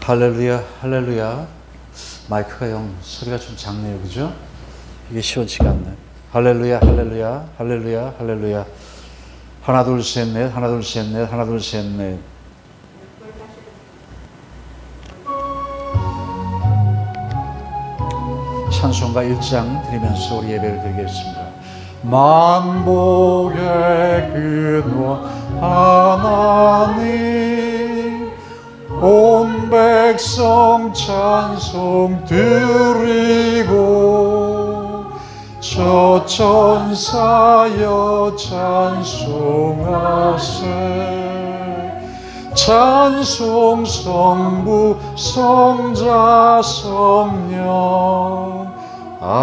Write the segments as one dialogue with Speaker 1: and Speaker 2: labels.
Speaker 1: 할렐루야, 할렐루야. 마이크가 소리가 좀 작네요, 그죠? 이게 시원치가 않네. 할렐루야, 할렐루야, 할렐루야, 할렐루야. 하나, 둘, 셋, 넷, 하나, 둘, 셋, 넷, 하나, 둘, 셋, 넷. 찬송가 1장 드리면서 우리 예배를 드리겠습니다. 만복의 근원 하나님, 온 백성 찬송 드리고, 저 천사여 찬송하세. 찬송 성부 성자 성령 아멘.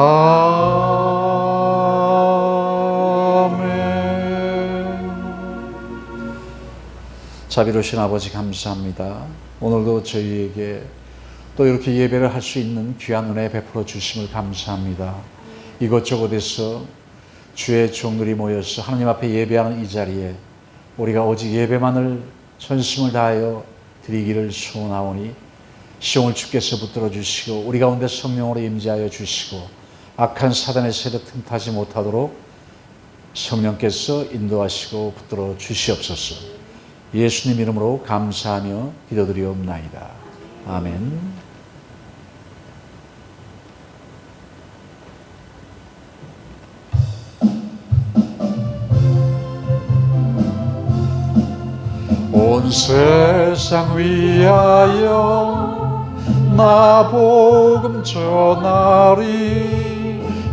Speaker 1: 자비로우신 아버지 감사합니다. 오늘도 저희에게 또 이렇게 예배를 할 수 있는 귀한 은혜 베풀어 주심을 감사합니다. 이곳저곳에서 주의 종들이 모여서 하나님 앞에 예배하는 이 자리에 우리가 오직 예배만을 전심을 다하여 드리기를 소원하오니, 시험을 주께서 붙들어 주시고 우리 가운데 성령으로 임재하여 주시고 악한 사단의 세력 틈타지 못하도록 성령께서 인도하시고 붙들어 주시옵소서. 예수님 이름으로 감사하며 기도드리옵나이다. 아멘. 온 세상 위하여 나 복음 전하리.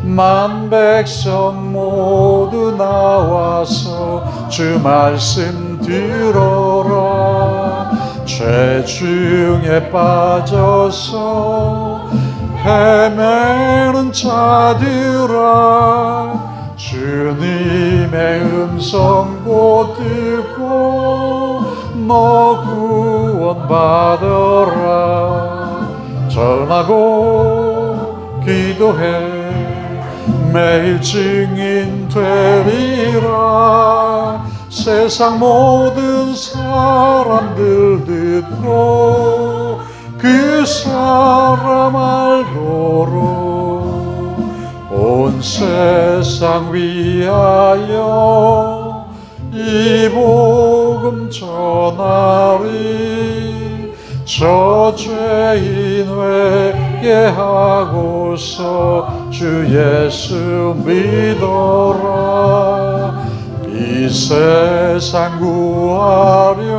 Speaker 1: 만 백성 모두 나와서 주 말씀 들어라. 죄 중에 빠져서 헤매는 자들아, 주님의 음성 곧 듣고 너 구원 받아라. 전하고 기도해 매일 증인 되리라. 세상 모든 사람들 듣고 그 사람 알도록 온 세상 위하여 이 복음 전하리. 저 죄인 회개하고서 주 예수 믿어라. 이 세상 구하려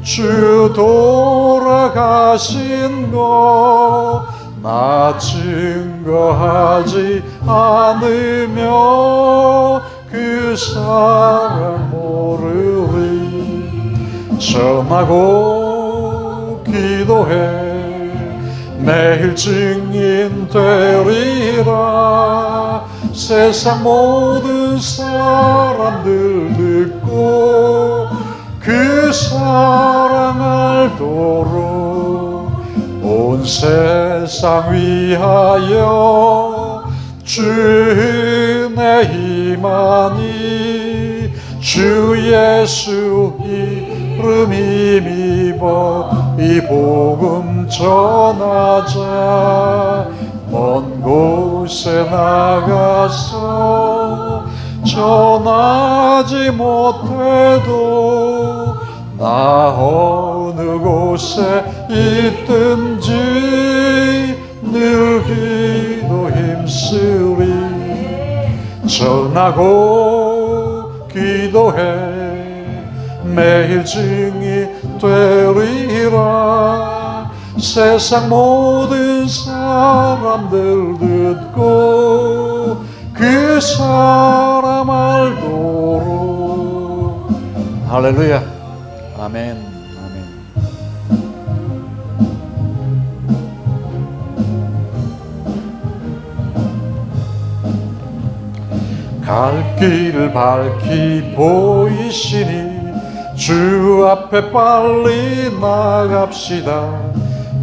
Speaker 1: 주 돌아가신 것 나 증거하지 않으며 그 사람 모르리. 전하고 기도해 매일 증인 되리라. 세상 모든 사람들 듣고 그 사랑 알도록 온 세상 위하여 주 은혜 임하니. 주 예수 이름 힘입어 이 복음 전하자. 먼 곳에 나가서 전하지 못해도 나 어느 곳에 있든지 늘 기도 힘쓰리. 전하고 기도해 매일 증인 되리라. 세상 모든 사람들 듣고 그 사람 알도록. 할렐루야. 아멘. 아멘. 갈 길을 밝히 보이시니 주 앞에 빨리 나갑시다.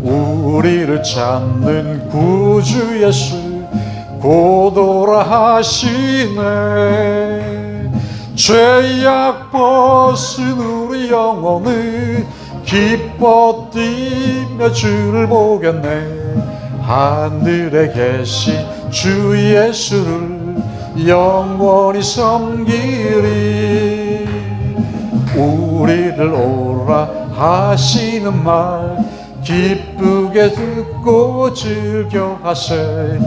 Speaker 1: 우리를 찾는 구주 예수 곧 오라 하시네. 죄악 벗은 우리 영혼을 기뻐 뛰며 주를 보겠네. 하늘에 계신 주 예수를 영원히 섬기리. 우리를 오라 하시는 말 기쁘게 듣고 즐겨하세.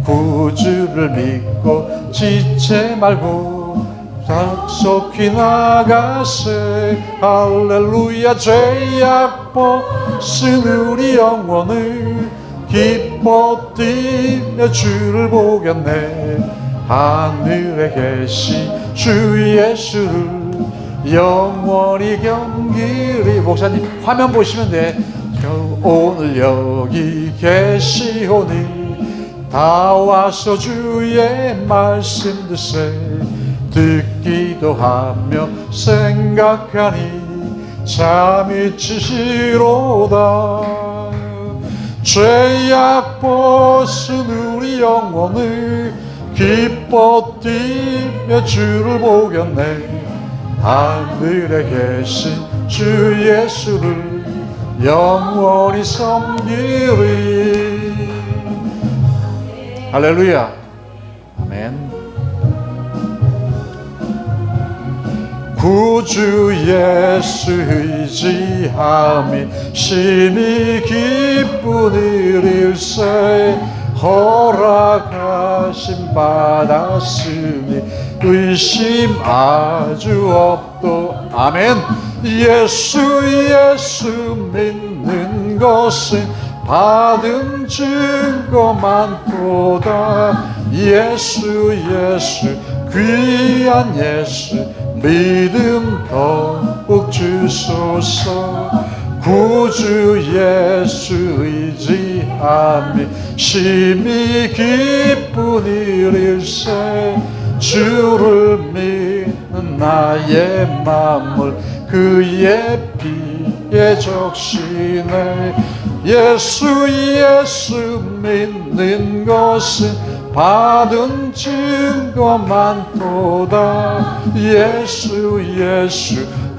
Speaker 1: 구주를 믿고 지체 말고 속히 나가세. 할렐루야. 죄악 벗은 우리 영혼을 기뻐 뛰며 주를 보겠네. 하늘에 계신 주 예수를 영원히 경기리. 목사님 화면 보시면 돼. 오늘 여기 계시오니 다 와서 주의 말씀 듣세. 듣기도 하며 생각하니 잠이 치시로다. 죄악 벗은 우리 영혼을 기뻐 뛰며 주를 보겠네. 하늘에 계신 주 예수를 영원히 섬기리. 할렐루야. 아멘. 구주 예수 의지함이 심히 기쁜 일일세. 허락하심 받았으니 의심 아주 없도. 아멘. 예수 믿는 것은 받은 증거만 보다. 예수 귀한 예수 믿음 더욱 주소서. 구주 예수 의지함이 심히 기쁜 일일세. 주를 믿는 나의 맘을 그의 피에 적시네. 예수 믿는 것은 받은 증거만 보다. 예수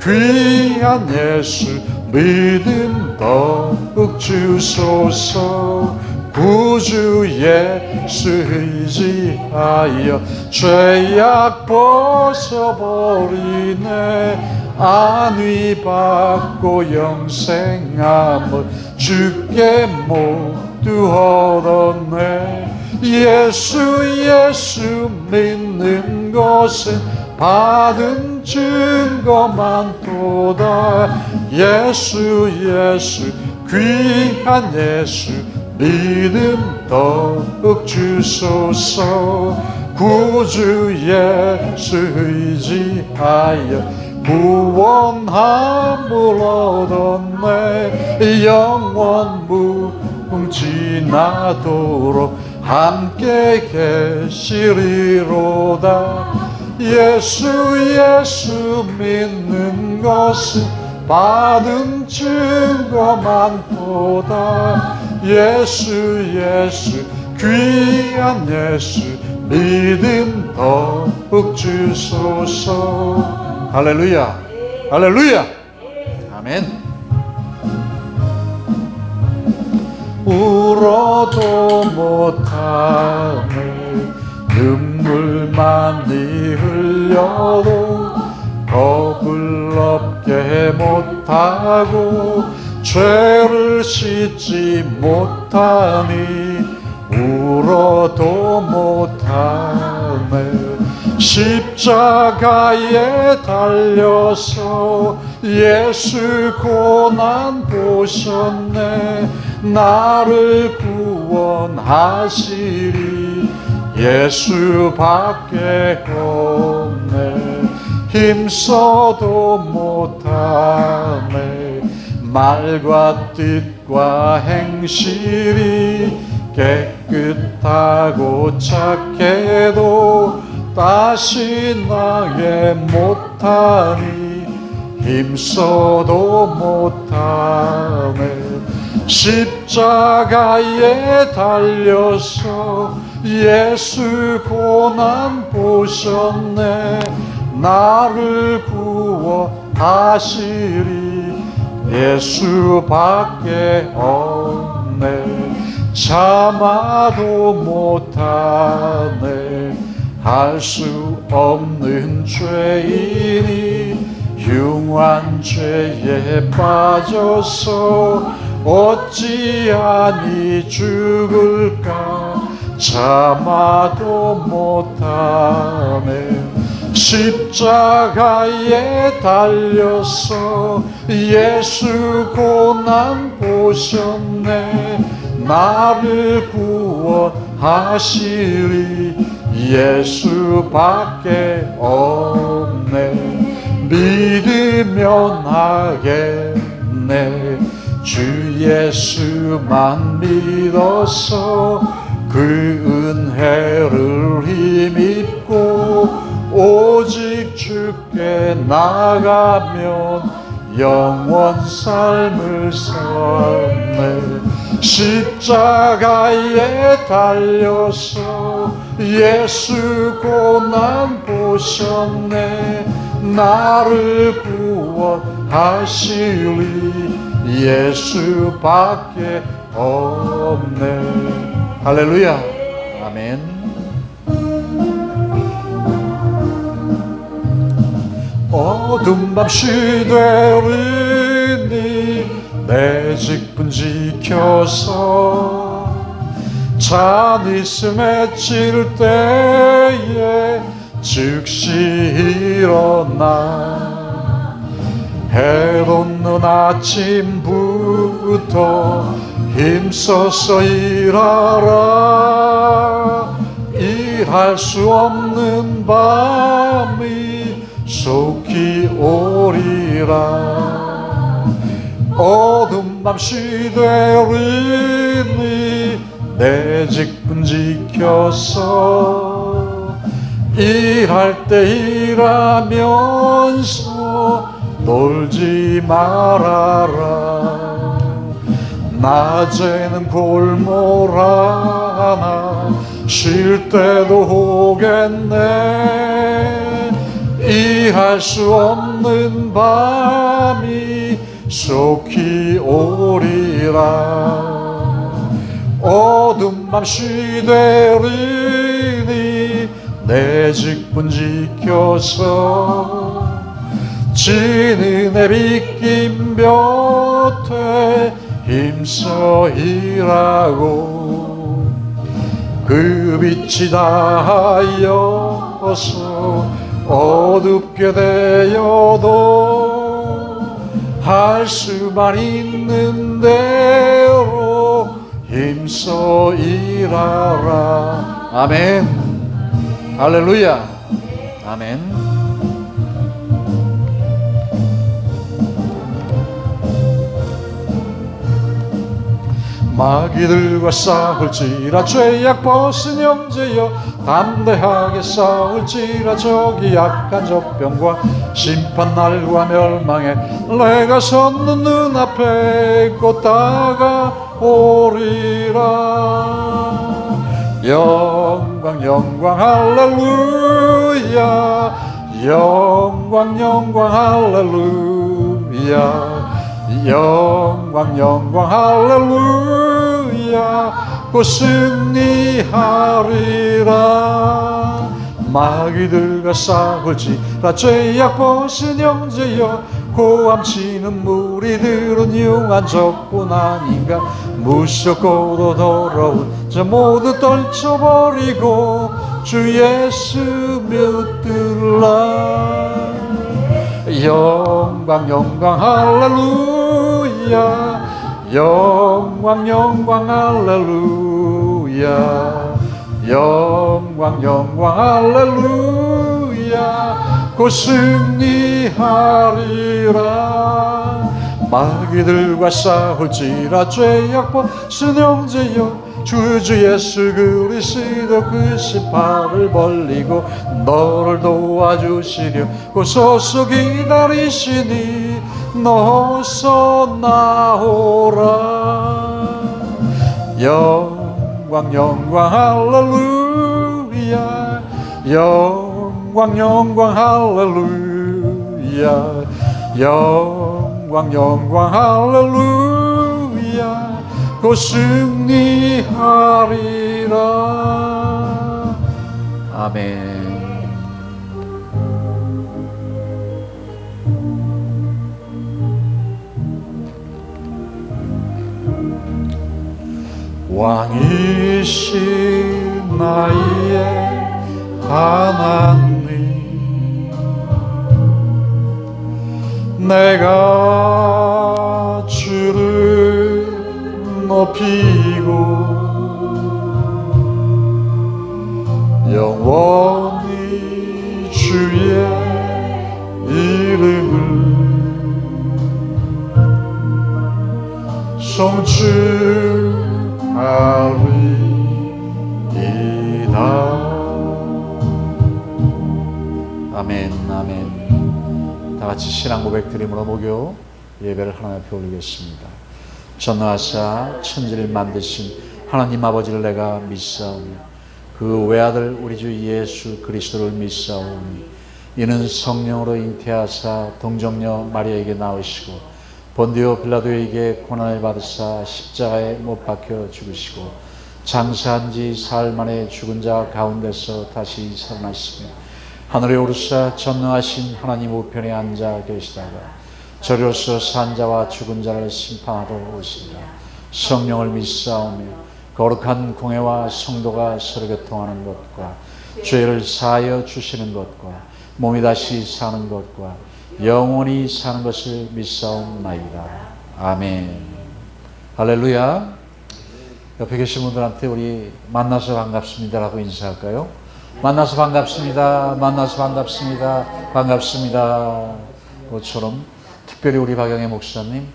Speaker 1: 귀한 예수 믿음 더욱 주소서. 구주 예수 의지하여 죄악 벗어버리네. 안위 받고 영생함을 주께 모두 얻었네. 예수 믿는 것은 받은 증거만 보다. 예수 귀한 예수 믿음 더욱 주소서. 구주 예수 의지하여 구원함을 얻었네. 영원 무궁지나도록 함께 계시리로다. 예수 믿는 것은 받은 증거만 보다. 예수 귀한 예수 믿음 더욱 주소서. 할렐루야. 할렐루야. 아멘. 울어도 못하네. 눈물 많이 흘려도 겁을 없게 못하고 죄를 씻지 못하니 울어도 못하네. 십자가에 달려서 예수 고난 보셨네. 나를 구원하시리 예수밖에 없네. 힘써도 못하네. 말과 뜻과 행실이 깨끗하고 착해도 다시 나게 못하니 힘써도 못하네. 십자가에 달려서 예수 고난 보셨네. 나를 구원하시리 예수밖에 없네. 참아도 못하네. 할 수 없는 죄인이 흉한 죄에 빠져서 어찌하니 죽을까. 참아도 못하네. 십자가에 달려서 예수 고난 보셨네. 나를 구원하시리 예수밖에 없네. 믿으면 하겠네. 주 예수만 믿어서 그 은혜를 힘입고 오직 주께 나가면 영원 삶을 살네. 십자가에 달려서 예수 고난 보셨네. 나를 구원하시리 예수밖에 없네. 할렐루야. 아멘. 어두운 밤 시되리니 내 직분 지켜서 잔이 스맺힐 때에 즉시 일어나 해 돋는 아침부터 힘써서 일하라. 일할 수 없는 밤이 속히 오리라. 어두운 밤 시되리니 내 직분 지켜서 일할 때 일하면서 놀지 말아라. 낮에는 골몰하나 쉴 때도 오겠네. 일할 수 없는 밤이 속히 오리라. 어두운 밤 시되리니 내 직분 지켜서 진은혜 빗긴 볕에 힘써 일하고 그 빛이 닿아여서 어둡게 되어도 할 수만 있는 대로 힘써 일하라. 아멘. 할렐루야. 아멘. 마귀들과 싸울지라 죄악 벗은 형제여 담대하게 싸울지라. 저기 약한 적병과 심판날과 멸망에 내가 섰는 눈앞에 곧 다가오리라. 영광 영광 할렐루야. 영광 영광 할렐루야. 영광 영광 할렐루야. 곧 승리하리라. 마귀들과 싸울지라. 죄악 벗은 형제여 고함치는 무리들은 흉한 적뿐 아닌가. 무섭고도 더러운 자 모두 떨쳐버리고 주 예수 믿들라. 영광 영광 할렐루야. 영광 영광 할렐루야. 영광 영광 할렐루야. 곧 승리하리라. 마귀들과 싸울지라. 죄악 벗은 형제여 주 예수 그리스도 그 십팔을 벌리고 너를 도와주시려 곧 서서 기다리시니 너서 나오라. 영광 영광 할렐루야. 영광 영광 할렐루야. 영광 영광 영광 할렐루야 곧 승리하리라. 아멘. 왕이신 나의 하나님, 내가 주를 높이고 영원히 주의 이름을 성취하리이다. 아멘, 아멘. 다 같이 신앙 고백 드림으로 목요 예배를 하나님 앞에 올리겠습니다. 전능하사 천지를 만드신 하나님 아버지를 내가 믿사오며 그 외아들 우리 주 예수 그리스도를 믿사오니 이는 성령으로 잉태하사 동정녀 마리아에게 나오시고 본디오 빌라도에게 고난을 받으사 십자가에 못 박혀 죽으시고 장사한 지 사흘 만에 죽은 자 가운데서 다시 살아나시며 하늘에 오르사 전능하신 하나님 우편에 앉아 계시다가 저리로서 산 자와 죽은 자를 심판하러 오시리라. 성령을 믿사오며 거룩한 공회와 성도가 서로 교통하는 것과 죄를 사하여 주시는 것과 몸이 다시 사는 것과 영원히 사는 것을 믿사옵나이다. 아멘. 할렐루야. 옆에 계신 분들한테 우리 만나서 반갑습니다라고 인사할까요? 만나서 반갑습니다. 만나서 반갑습니다. 반갑습니다. 그것처럼 특별히 우리 박영애 목사님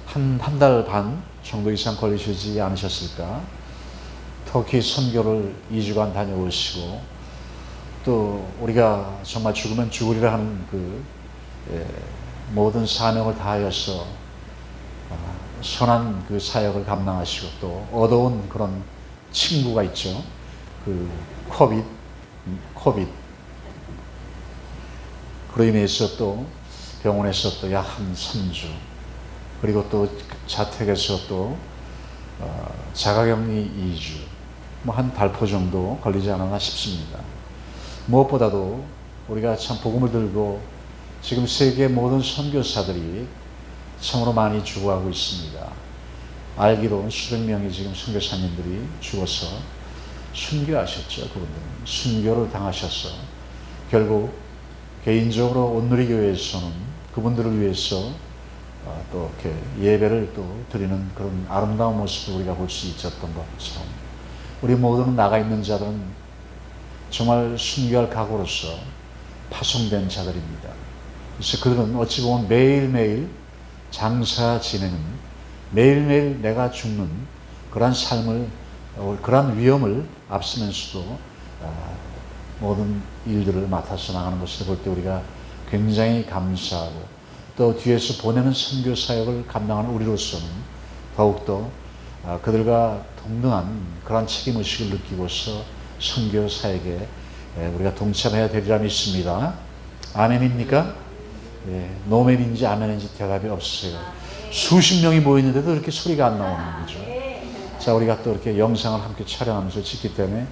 Speaker 1: 한 달 반 정도 이상 걸리시지 않으셨을까? 터키 선교를 2주간 다녀오시고 또 우리가 정말 죽으면 죽으리라 하는 그 모든 사명을 다하여서 선한 그 사역을 감당하시고 또 어두운 그런 친구가 있죠. 그 코빗 그로 인해서 또 병원에서 또 약 한 3주 그리고 또 자택에서 또 자가격리 2주 뭐 한 달포 정도 걸리지 않았나 싶습니다. 무엇보다도 우리가 참 복음을 들고 지금 세계 모든 선교사들이 참으로 많이 죽어가고 있습니다. 알기로 수백 명의 지금 선교사님들이 죽어서 순교하셨죠. 그분들은 순교를 당하셔서 결국 개인적으로 온누리교회에서는 그분들을 위해서 또 이렇게 예배를 또 드리는 그런 아름다운 모습을 우리가 볼 수 있었던 것처럼 우리 모두는 나가 있는 자들은 정말 순교할 각오로서 파송된 자들입니다. 그래서 그들은 어찌 보면 매일매일 장사 진행은 매일매일 내가 죽는 그러한 삶을 그러한 위험을 앞서면서도 모든 일들을 맡아서 나가는 것을 볼 때 우리가 굉장히 감사하고 또 뒤에서 보내는 선교 사역을 감당하는 우리로서는 더욱더 그들과 동등한 그런 책임의식을 느끼고서 선교 사역에 우리가 동참해야 되리라 믿습니다. 아멘입니까? 노멘인지 아멘인지 대답이 없어요. 수십 명이 모였는데도 이렇게 소리가 안 나오는 거죠. 자, 우리가 또 이렇게 영상을 함께 촬영하면서 찍기 때문에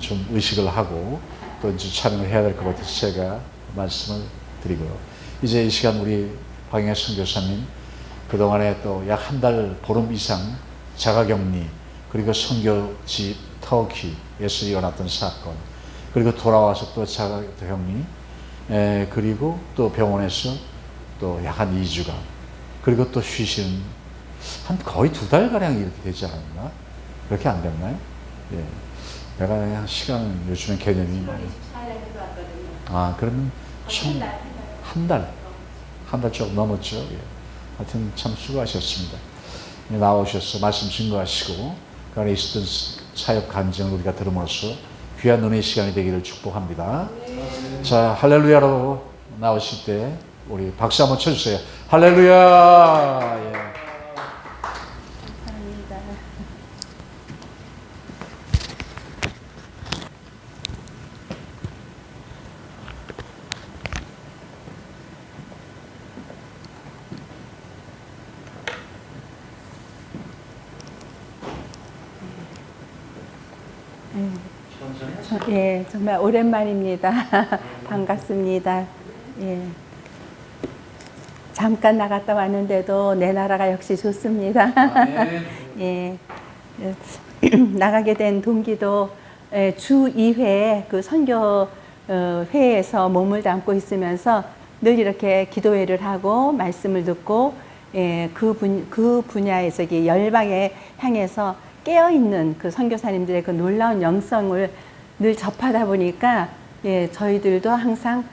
Speaker 1: 좀 의식을 하고 또 이제 촬영을 해야 될 것 같아서 제가 말씀을 드리고요. 이제 이 시간 우리 박영애 선교사님 그동안에 또 약 한 달 보름 이상 자가격리 그리고 선교지 터키에서 일어났던 사건 그리고 돌아와서 또 자가격리 그리고 또 병원에서 또 약 한 2주간 그리고 또 쉬시는 한 거의 2달가량 이렇게 되지 않았나? 그렇게 안 됐나요? 예. 내가 그냥 시간은 요즘엔 개념이 그러면 한 달 조금 넘었죠. 예. 하여튼 참 수고하셨습니다. 나오셔서 말씀 증거하시고 그 안에 있었던 사역 간증을 우리가 들음으로써 귀한 은혜의 시간이 되기를 축복합니다. 자, 할렐루야로 나오실 때 우리 박수 한번 쳐주세요. 할렐루야. 예.
Speaker 2: 감사합니다. 예, 정말 오랜만입니다. 반갑습니다. 예. 잠깐 나갔다 왔는데도 내 나라가 역시 좋습니다. 예. 나가게 된 동기도 주 2회 그 선교 회에서 몸을 담고 있으면서 늘 이렇게 기도회를 하고 말씀을 듣고 그 분야에서 열방에 향해서 깨어있는 그 선교사님들의 그 놀라운 영성을 늘 접하다 보니까 저희들도 항상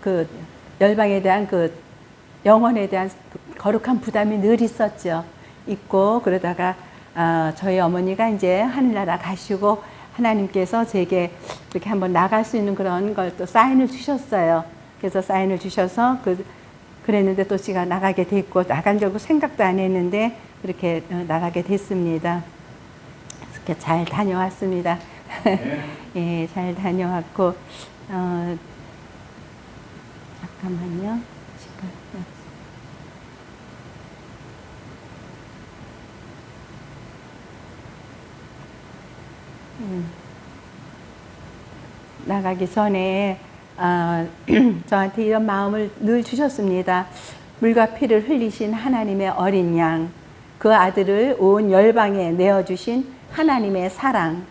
Speaker 2: 그 열방에 대한 그 영혼에 대한 거룩한 부담이 늘 있었죠. 있고 그러다가 저희 어머니가 이제 하늘나라 가시고 하나님께서 제게 이렇게 한번 나갈 수 있는 그런 걸 또 사인을 주셨어요. 그래서 사인을 주셔서 그랬는데 또 제가 나가게 됐고 나간 줄 생각도 안 했는데 그렇게 나가게 됐습니다. 이렇게 잘 다녀왔습니다. 네. 예, 잘 다녀왔고 잠깐만요. 나가기 전에 저한테 이런 마음을 늘 주셨습니다. 물과 피를 흘리신 하나님의 어린 양, 그 아들을 온 열방에 내어주신 하나님의 사랑,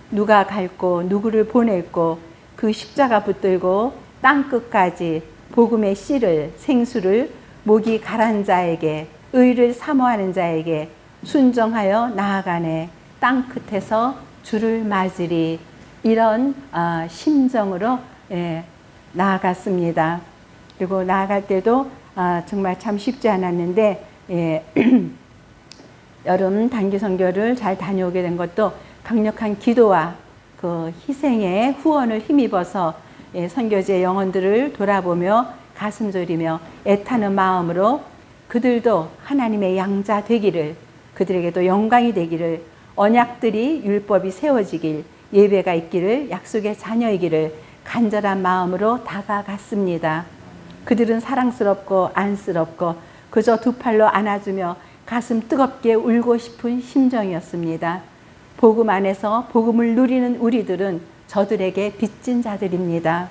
Speaker 2: 누가 갈고 누구를 보냈고 그 십자가 붙들고 땅끝까지 복음의 씨를 생수를 목이 가란 자에게 의를 사모하는 자에게 순정하여 나아가네 땅끝에서 주를 맞으리 이런 심정으로 나아갔습니다. 그리고 나아갈 때도 정말 참 쉽지 않았는데 여름 단기 선교를 잘 다녀오게 된 것도 강력한 기도와 그 희생의 후원을 힘입어서 선교지의 영혼들을 돌아보며 가슴 졸이며 애타는 마음으로 그들도 하나님의 양자 되기를, 그들에게도 영광이 되기를, 언약들이 율법이 세워지길, 예배가 있기를, 약속의 자녀이기를 간절한 마음으로 다가갔습니다. 그들은 사랑스럽고 안쓰럽고 그저 두 팔로 안아주며 가슴 뜨겁게 울고 싶은 심정이었습니다. 복음 안에서 복음을 누리는 우리들은 저들에게 빚진 자들입니다.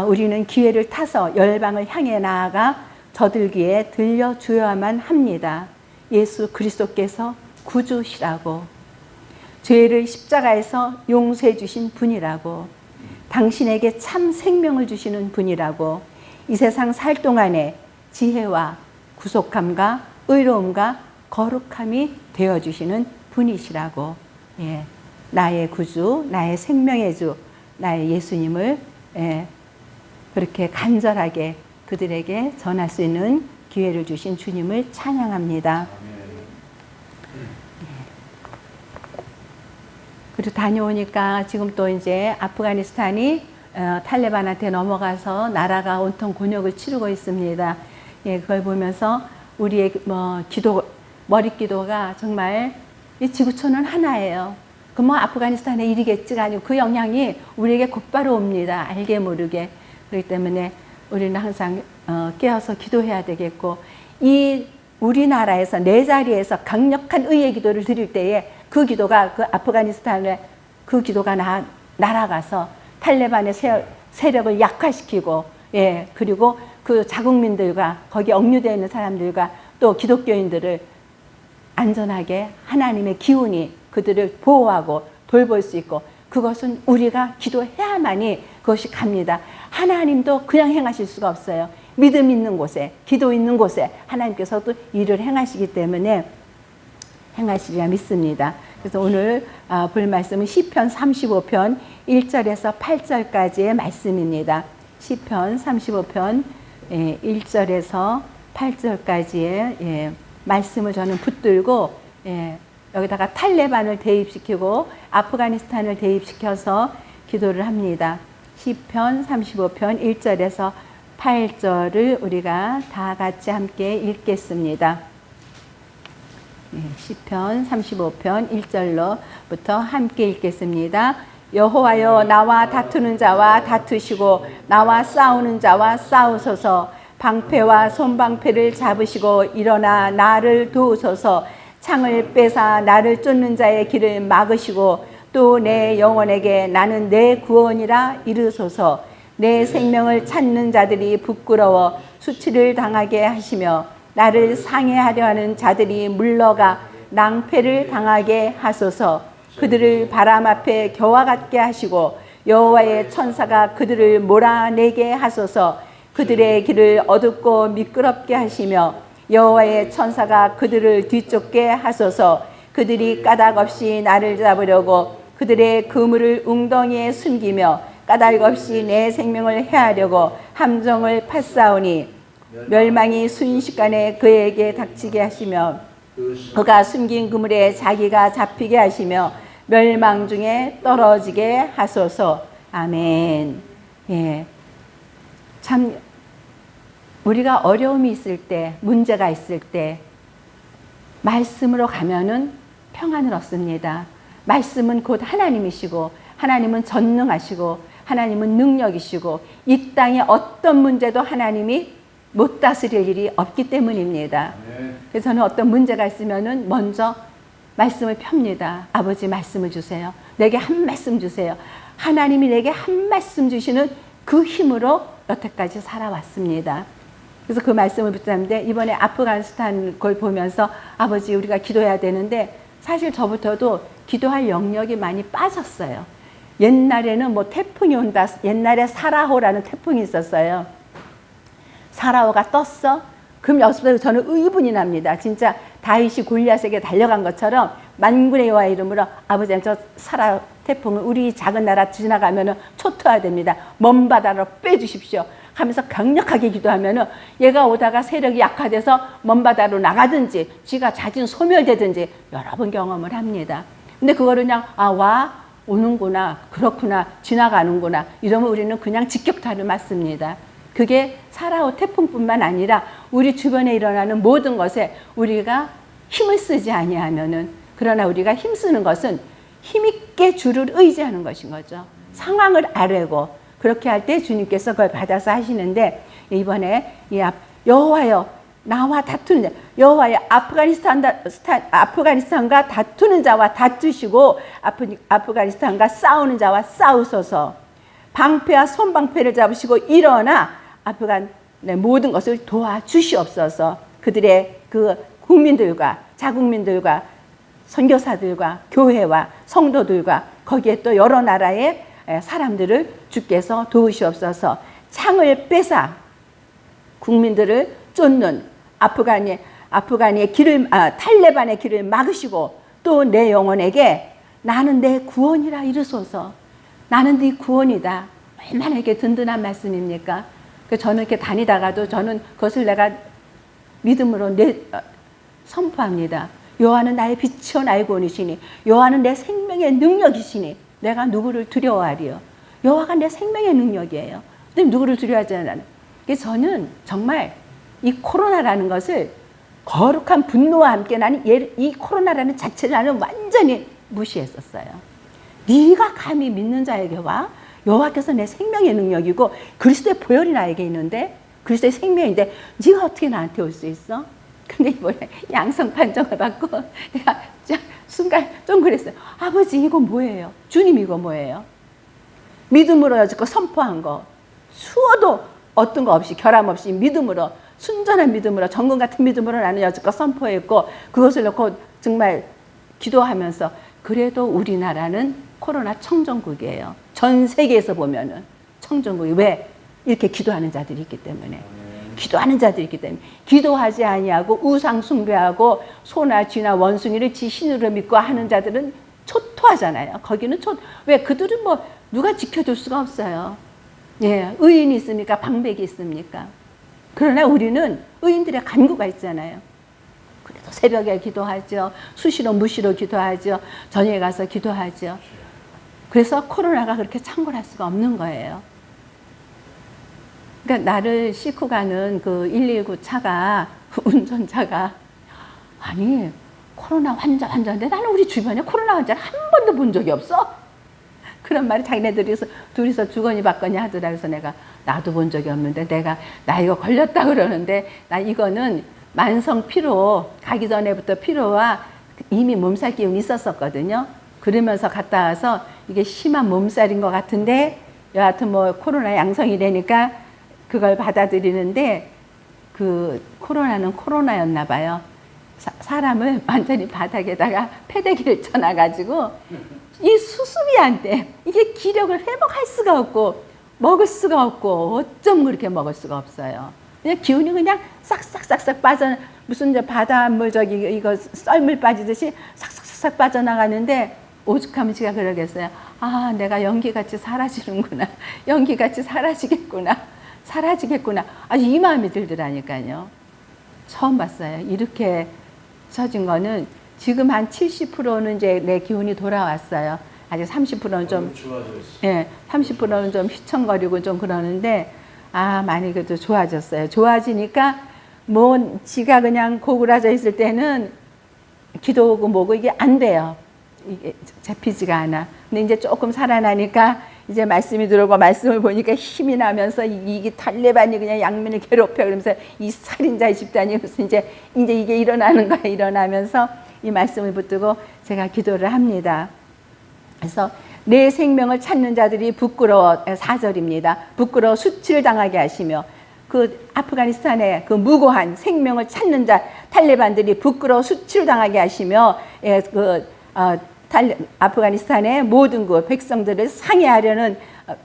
Speaker 2: 우리는 기회를 타서 열방을 향해 나아가 저들 귀에 들려주어야만 합니다. 예수 그리스도께서 구주시라고, 죄를 십자가에서 용서해 주신 분이라고, 당신에게 참 생명을 주시는 분이라고, 이 세상 살 동안에 지혜와 구속함과 의로움과 거룩함이 되어주시는 분이시라고, 나의 구주, 나의 생명의 주, 나의 예수님을 그렇게 간절하게 그들에게 전할 수 있는 기회를 주신 주님을 찬양합니다. 그리고 다녀오니까 지금 또 이제 아프가니스탄이 탈레반한테 넘어가서 나라가 온통 곤욕을 치르고 있습니다. 그걸 보면서 우리의 머릿 기도가 정말 이 지구촌은 하나예요. 그 아프가니스탄의 일이겠지가 아니고 그 영향이 우리에게 곧바로 옵니다. 알게 모르게. 그렇기 때문에 우리는 항상 깨어서 기도해야 되겠고, 이 우리나라에서 내 자리에서 강력한 의의 기도를 드릴 때에 그 기도가 그 아프가니스탄에 그 기도가 날아가서 탈레반의 세력을 약화시키고, 그리고 그 자국민들과 거기 억류되어 있는 사람들과 또 기독교인들을 안전하게 하나님의 기운이 그들을 보호하고 돌볼 수 있고, 그것은 우리가 기도해야만이 그것이 갑니다. 하나님도 그냥 행하실 수가 없어요. 믿음 있는 곳에, 기도 있는 곳에 하나님께서도 일을 행하시기 때문에 행하시리라 믿습니다. 그래서 오늘 볼 말씀은 시편 35편 1절에서 8절까지의 말씀입니다. 시편 35편 1절에서 8절까지의 말씀을 저는 붙들고 여기다가 탈레반을 대입시키고 아프가니스탄을 대입시켜서 기도를 합니다. 시편 35편 1절에서 8절을 우리가 다 같이 함께 읽겠습니다. 시편 35편 1절로부터 함께 읽겠습니다. 여호와여, 나와 다투는 자와 다투시고 나와 싸우는 자와 싸우소서. 방패와 손방패를 잡으시고 일어나 나를 도우소서. 창을 빼사 나를 쫓는 자의 길을 막으시고 또 내 영혼에게 나는 내 구원이라 이르소서. 내 생명을 찾는 자들이 부끄러워 수치를 당하게 하시며 나를 상해하려 하는 자들이 물러가 낭패를 당하게 하소서. 그들을 바람 앞에 겨와 같게 하시고 여호와의 천사가 그들을 몰아내게 하소서. 그들의 길을 어둡고 미끄럽게 하시며 여호와의 천사가 그들을 뒤쫓게 하소서. 그들이 까닭 없이 나를 잡으려고 그들의 그물을 웅덩이에 숨기며 까닭 없이 내 생명을 해하려고 함정을 팠사오니 멸망이 순식간에 그에게 닥치게 하시며 그가 숨긴 그물에 자기가 잡히게 하시며 멸망 중에 떨어지게 하소서. 아멘. 예. 참 우리가 어려움이 있을 때, 문제가 있을 때 말씀으로 가면은 평안을 얻습니다. 말씀은 곧 하나님이시고 하나님은 전능하시고 하나님은 능력이시고 이 땅의 어떤 문제도 하나님이 못 다스릴 일이 없기 때문입니다. 그래서 저는 어떤 문제가 있으면은 먼저 말씀을 펴니다. 아버지 말씀을 주세요. 내게 한 말씀 주세요. 하나님이 내게 한 말씀 주시는 그 힘으로 여태까지 살아왔습니다. 그래서 그 말씀을 붙잡는데 이번에 아프가니스탄 걸 보면서 아버지 우리가 기도해야 되는데 사실 저부터도 기도할 영역이 많이 빠졌어요. 옛날에는 뭐 태풍이 온다. 옛날에 사라호라는 태풍이 있었어요. 사라호가 떴어? 그럼 여기서부터 저는 의분이 납니다. 진짜 다윗이 골리앗에게 달려간 것처럼 만군의 여호와 이름으로 아버지 저 사라 태풍을 우리 작은 나라 지나가면은 초토화됩니다. 먼 바다로 빼주십시오. 하면서 강력하게 기도하면은 얘가 오다가 세력이 약화돼서 먼 바다로 나가든지 지가 자진 소멸되든지 여러 번 경험을 합니다. 근데 그거를 그냥 와 오는구나 그렇구나 지나가는구나 이러면 우리는 그냥 직격탄을 맞습니다. 그게 사라호 태풍뿐만 아니라 우리 주변에 일어나는 모든 것에 우리가 힘을 쓰지 아니하면은 그러나 우리가 힘쓰는 것은 힘있게 주를 의지하는 것인 거죠. 상황을 아뢰고 그렇게 할 때 주님께서 그걸 받아서 하시는데 이번에 여호와여 나와 다투는 자 여호와여 아프가니스탄과 다투는 자와 다투시고 아프가니스탄과 싸우는 자와 싸우소서. 방패와 손방패를 잡으시고 일어나 아프간의 모든 것을 도와주시옵소서. 그들의 그 국민들과 자국민들과 선교사들과 교회와 성도들과 거기에 또 여러 나라의 사람들을 주께서 도우시옵소서. 창을 빼사 국민들을 쫓는 아프간의 길을 탈레반의 길을 막으시고 또 내 영혼에게 나는 내 구원이라 이르소서. 나는 네 구원이다. 얼마나 이렇게 든든한 말씀입니까? 저는 이렇게 다니다가도 저는 그것을 내가 믿음으로 선포합니다. 여호와는 나의 빛이요 나의 구원이시니 여호와는 내 생명의 능력이시니 내가 누구를 두려워하리요. 여호와가 내 생명의 능력이에요. 근데 누구를 두려워하지 않아요. 그래서 저는 정말 이 코로나라는 것을 거룩한 분노와 함께 나는 이 코로나라는 자체를 나는 완전히 무시했었어요. 네가 감히 믿는 자에게 와? 여호와께서 내 생명의 능력이고 그리스도의 보혈이 나에게 있는데 그리스도의 생명인데 네가 어떻게 나한테 올 수 있어? 근데 이번에 양성 판정을 받고 내가 순간 좀 그랬어요. 아버지 이거 뭐예요? 주님 이거 뭐예요? 믿음으로 여지껏 선포한 거 수어도 어떤 거 없이 결함 없이 믿음으로 순전한 믿음으로 정금 같은 믿음으로 나는 여지껏 선포했고 그것을 놓고 정말 기도하면서 그래도 우리나라는 코로나 청정국이에요. 전 세계에서 보면은 청정국이 왜? 이렇게 기도하는 자들이 있기 때문에. 기도하는 자들이 있기 때문에. 기도하지 아니하고 우상 숭배하고 소나 쥐나 원숭이를 지 신으로 믿고 하는 자들은 초토하잖아요. 거기는 왜? 그들은 뭐 누가 지켜줄 수가 없어요. 예, 의인이 있습니까? 방백이 있습니까? 그러나 우리는 의인들의 간구가 있잖아요. 그래도 새벽에 기도하죠. 수시로 무시로 기도하죠. 저녁에 가서 기도하죠. 그래서 코로나가 그렇게 창궐할 수가 없는 거예요. 그러니까 나를 싣고 가는 그 119 차가 운전자가 아니 코로나 환자인데 나는 우리 주변에 코로나 환자를 한 번도 본 적이 없어. 그런 말을 자기네들이 둘이서 주거니 받거니 하더라. 그래서 내가 나도 본 적이 없는데 나 이거 걸렸다 그러는데 나 이거는 만성 피로 가기 전에부터 피로와 이미 몸살 기운이 있었었거든요. 그러면서 갔다 와서 이게 심한 몸살인 것 같은데 여하튼 뭐 코로나 양성이 되니까 그걸 받아들이는데 그 코로나는 코로나였나 봐요. 사람을 완전히 바닥에다가 패대기를 쳐놔가지고 이 수습이 안 돼. 이게 기력을 회복할 수가 없고 먹을 수가 없고 어쩜 그렇게 먹을 수가 없어요. 그냥 기운이 그냥 싹싹싹싹 빠져 무슨 이제 바닷물 저기 이거 썰물 빠지듯이 싹싹싹 빠져나가는데 오죽하면 제가 그러겠어요. 아, 내가 연기같이 사라지는구나. 연기같이 사라지겠구나. 사라지겠구나. 아주 이 마음이 들더라니까요. 처음 봤어요. 이렇게 처진 거는 지금 한 70%는 이제 내 기운이 돌아왔어요. 아직 30%는 좀, 예, 30%는 좀 휘청거리고 좀 그러는데, 아, 많이 그래도 좋아졌어요. 좋아지니까, 뭐, 지가 그냥 고꾸라져 있을 때는 기도하고 뭐고 이게 안 돼요. 이게 잡히지가 않아. 근데 이제 조금 살아나니까 이제 말씀이 들어오고 말씀을 보니까 힘이 나면서 이게 탈레반이 그냥 양민을 괴롭혀 그러면서 이 살인자의 집단이 무슨 이제 이게 일어나는 거야. 일어나면서 이 말씀을 붙들고 제가 기도를 합니다. 그래서 내 생명을 찾는 자들이 부끄러워 4절입니다. 부끄러워 수치를 당하게 하시며 그 아프가니스탄의 그 무고한 생명을 찾는 자 탈레반들이 부끄러워 수치를 당하게 하시며 아프가니스탄의 모든 그 백성들을 상해하려는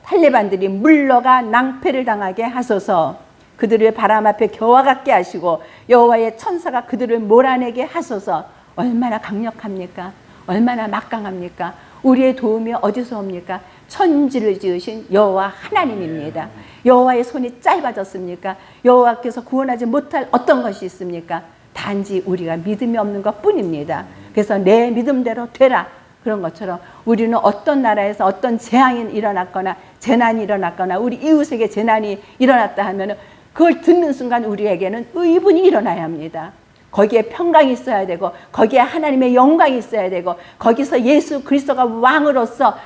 Speaker 2: 탈레반들이 물러가 낭패를 당하게 하소서. 그들을 바람 앞에 겨와 같게 하시고 여호와의 천사가 그들을 몰아내게 하소서. 얼마나 강력합니까? 얼마나 막강합니까? 우리의 도움이 어디서 옵니까? 천지를 지으신 여호와 하나님입니다. 여호와의 손이 짧아졌습니까? 여호와께서 구원하지 못할 어떤 것이 있습니까? 단지 우리가 믿음이 없는 것뿐입니다. 그래서 내 믿음대로 되라. 그런 것처럼 우리는 어떤 나라에서 어떤 재앙이 일어났거나 재난이 일어났거나 우리 이웃에게 재난이 일어났다 하면 그걸 듣는 순간 우리에게는 의분이 일어나야 합니다. 거기에 평강이 있어야 되고 거기에 하나님의 영광이 있어야 되고 거기서 예수 그리스도가 왕으로서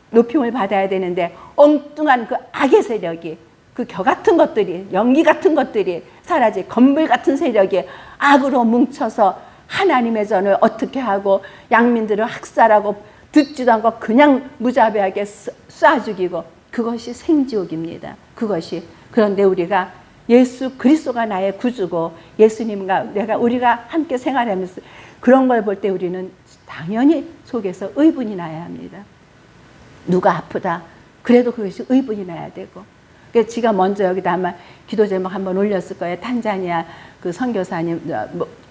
Speaker 2: 높임을 받아야 되는데 엉뚱한 그 악의 세력이 그 겨 같은 것들이 연기 같은 것들이 사라지 건물 같은 세력이 악으로 뭉쳐서 하나님의 전을 어떻게 하고 양민들을 학살하고 듣지도 않고 그냥 무자비하게 쏴 죽이고 그것이 생지옥입니다. 그것이. 그런데 우리가 예수 그리스도가 나의 구주고 예수님과 우리가 함께 생활하면서 그런 걸 볼 때 우리는 당연히 속에서 의분이 나야 합니다. 누가 아프다. 그래도 그것이 의분이 나야 되고. 그래서 제가 먼저 여기다 아마 기도 제목 한번 올렸을 거예요. 탄자니아 그 선교사님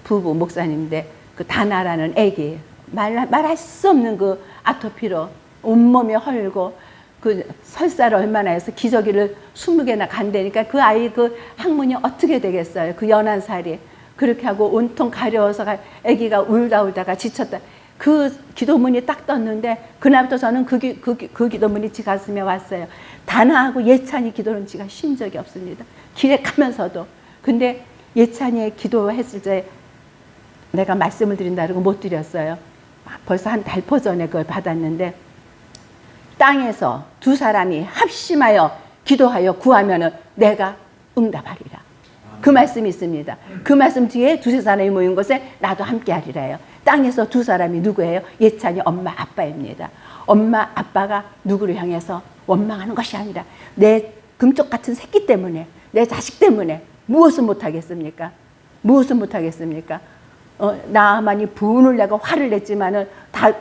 Speaker 2: 부부 목사님인데 그 다나라는 애기 말할 수 없는 그 아토피로 온몸이 헐고 그 설사를 얼마나 해서 기저귀를 20개나 간다니까 그 아이 그 학문이 어떻게 되겠어요. 그 연한 살이 그렇게 하고 온통 가려워서 애기가 울다가 지쳤다. 그 기도문이 딱 떴는데 그날부터 저는 그 기도문이 제 가슴에 왔어요. 다나하고 예찬이 기도는 제가 쉰 적이 없습니다. 길에 가면서도. 근데 예찬이의 기도했을 때 내가 말씀을 드린다고 못 드렸어요. 벌써 한 달 전에 그걸 받았는데 땅에서 두 사람이 합심하여 기도하여 구하면은 내가 응답하리라. 그 말씀이 있습니다. 그 말씀 뒤에 두세 사람이 모인 곳에 나도 함께 하리라요. 땅에서 두 사람이 누구예요? 예찬이 엄마 아빠입니다. 엄마 아빠가 누구를 향해서 원망하는 것이 아니라 내 금쪽 같은 새끼 때문에 내 자식 때문에 무엇을 못하겠습니까? 무엇을 못하겠습니까? 나만이 분을 내고 화를 냈지만은 다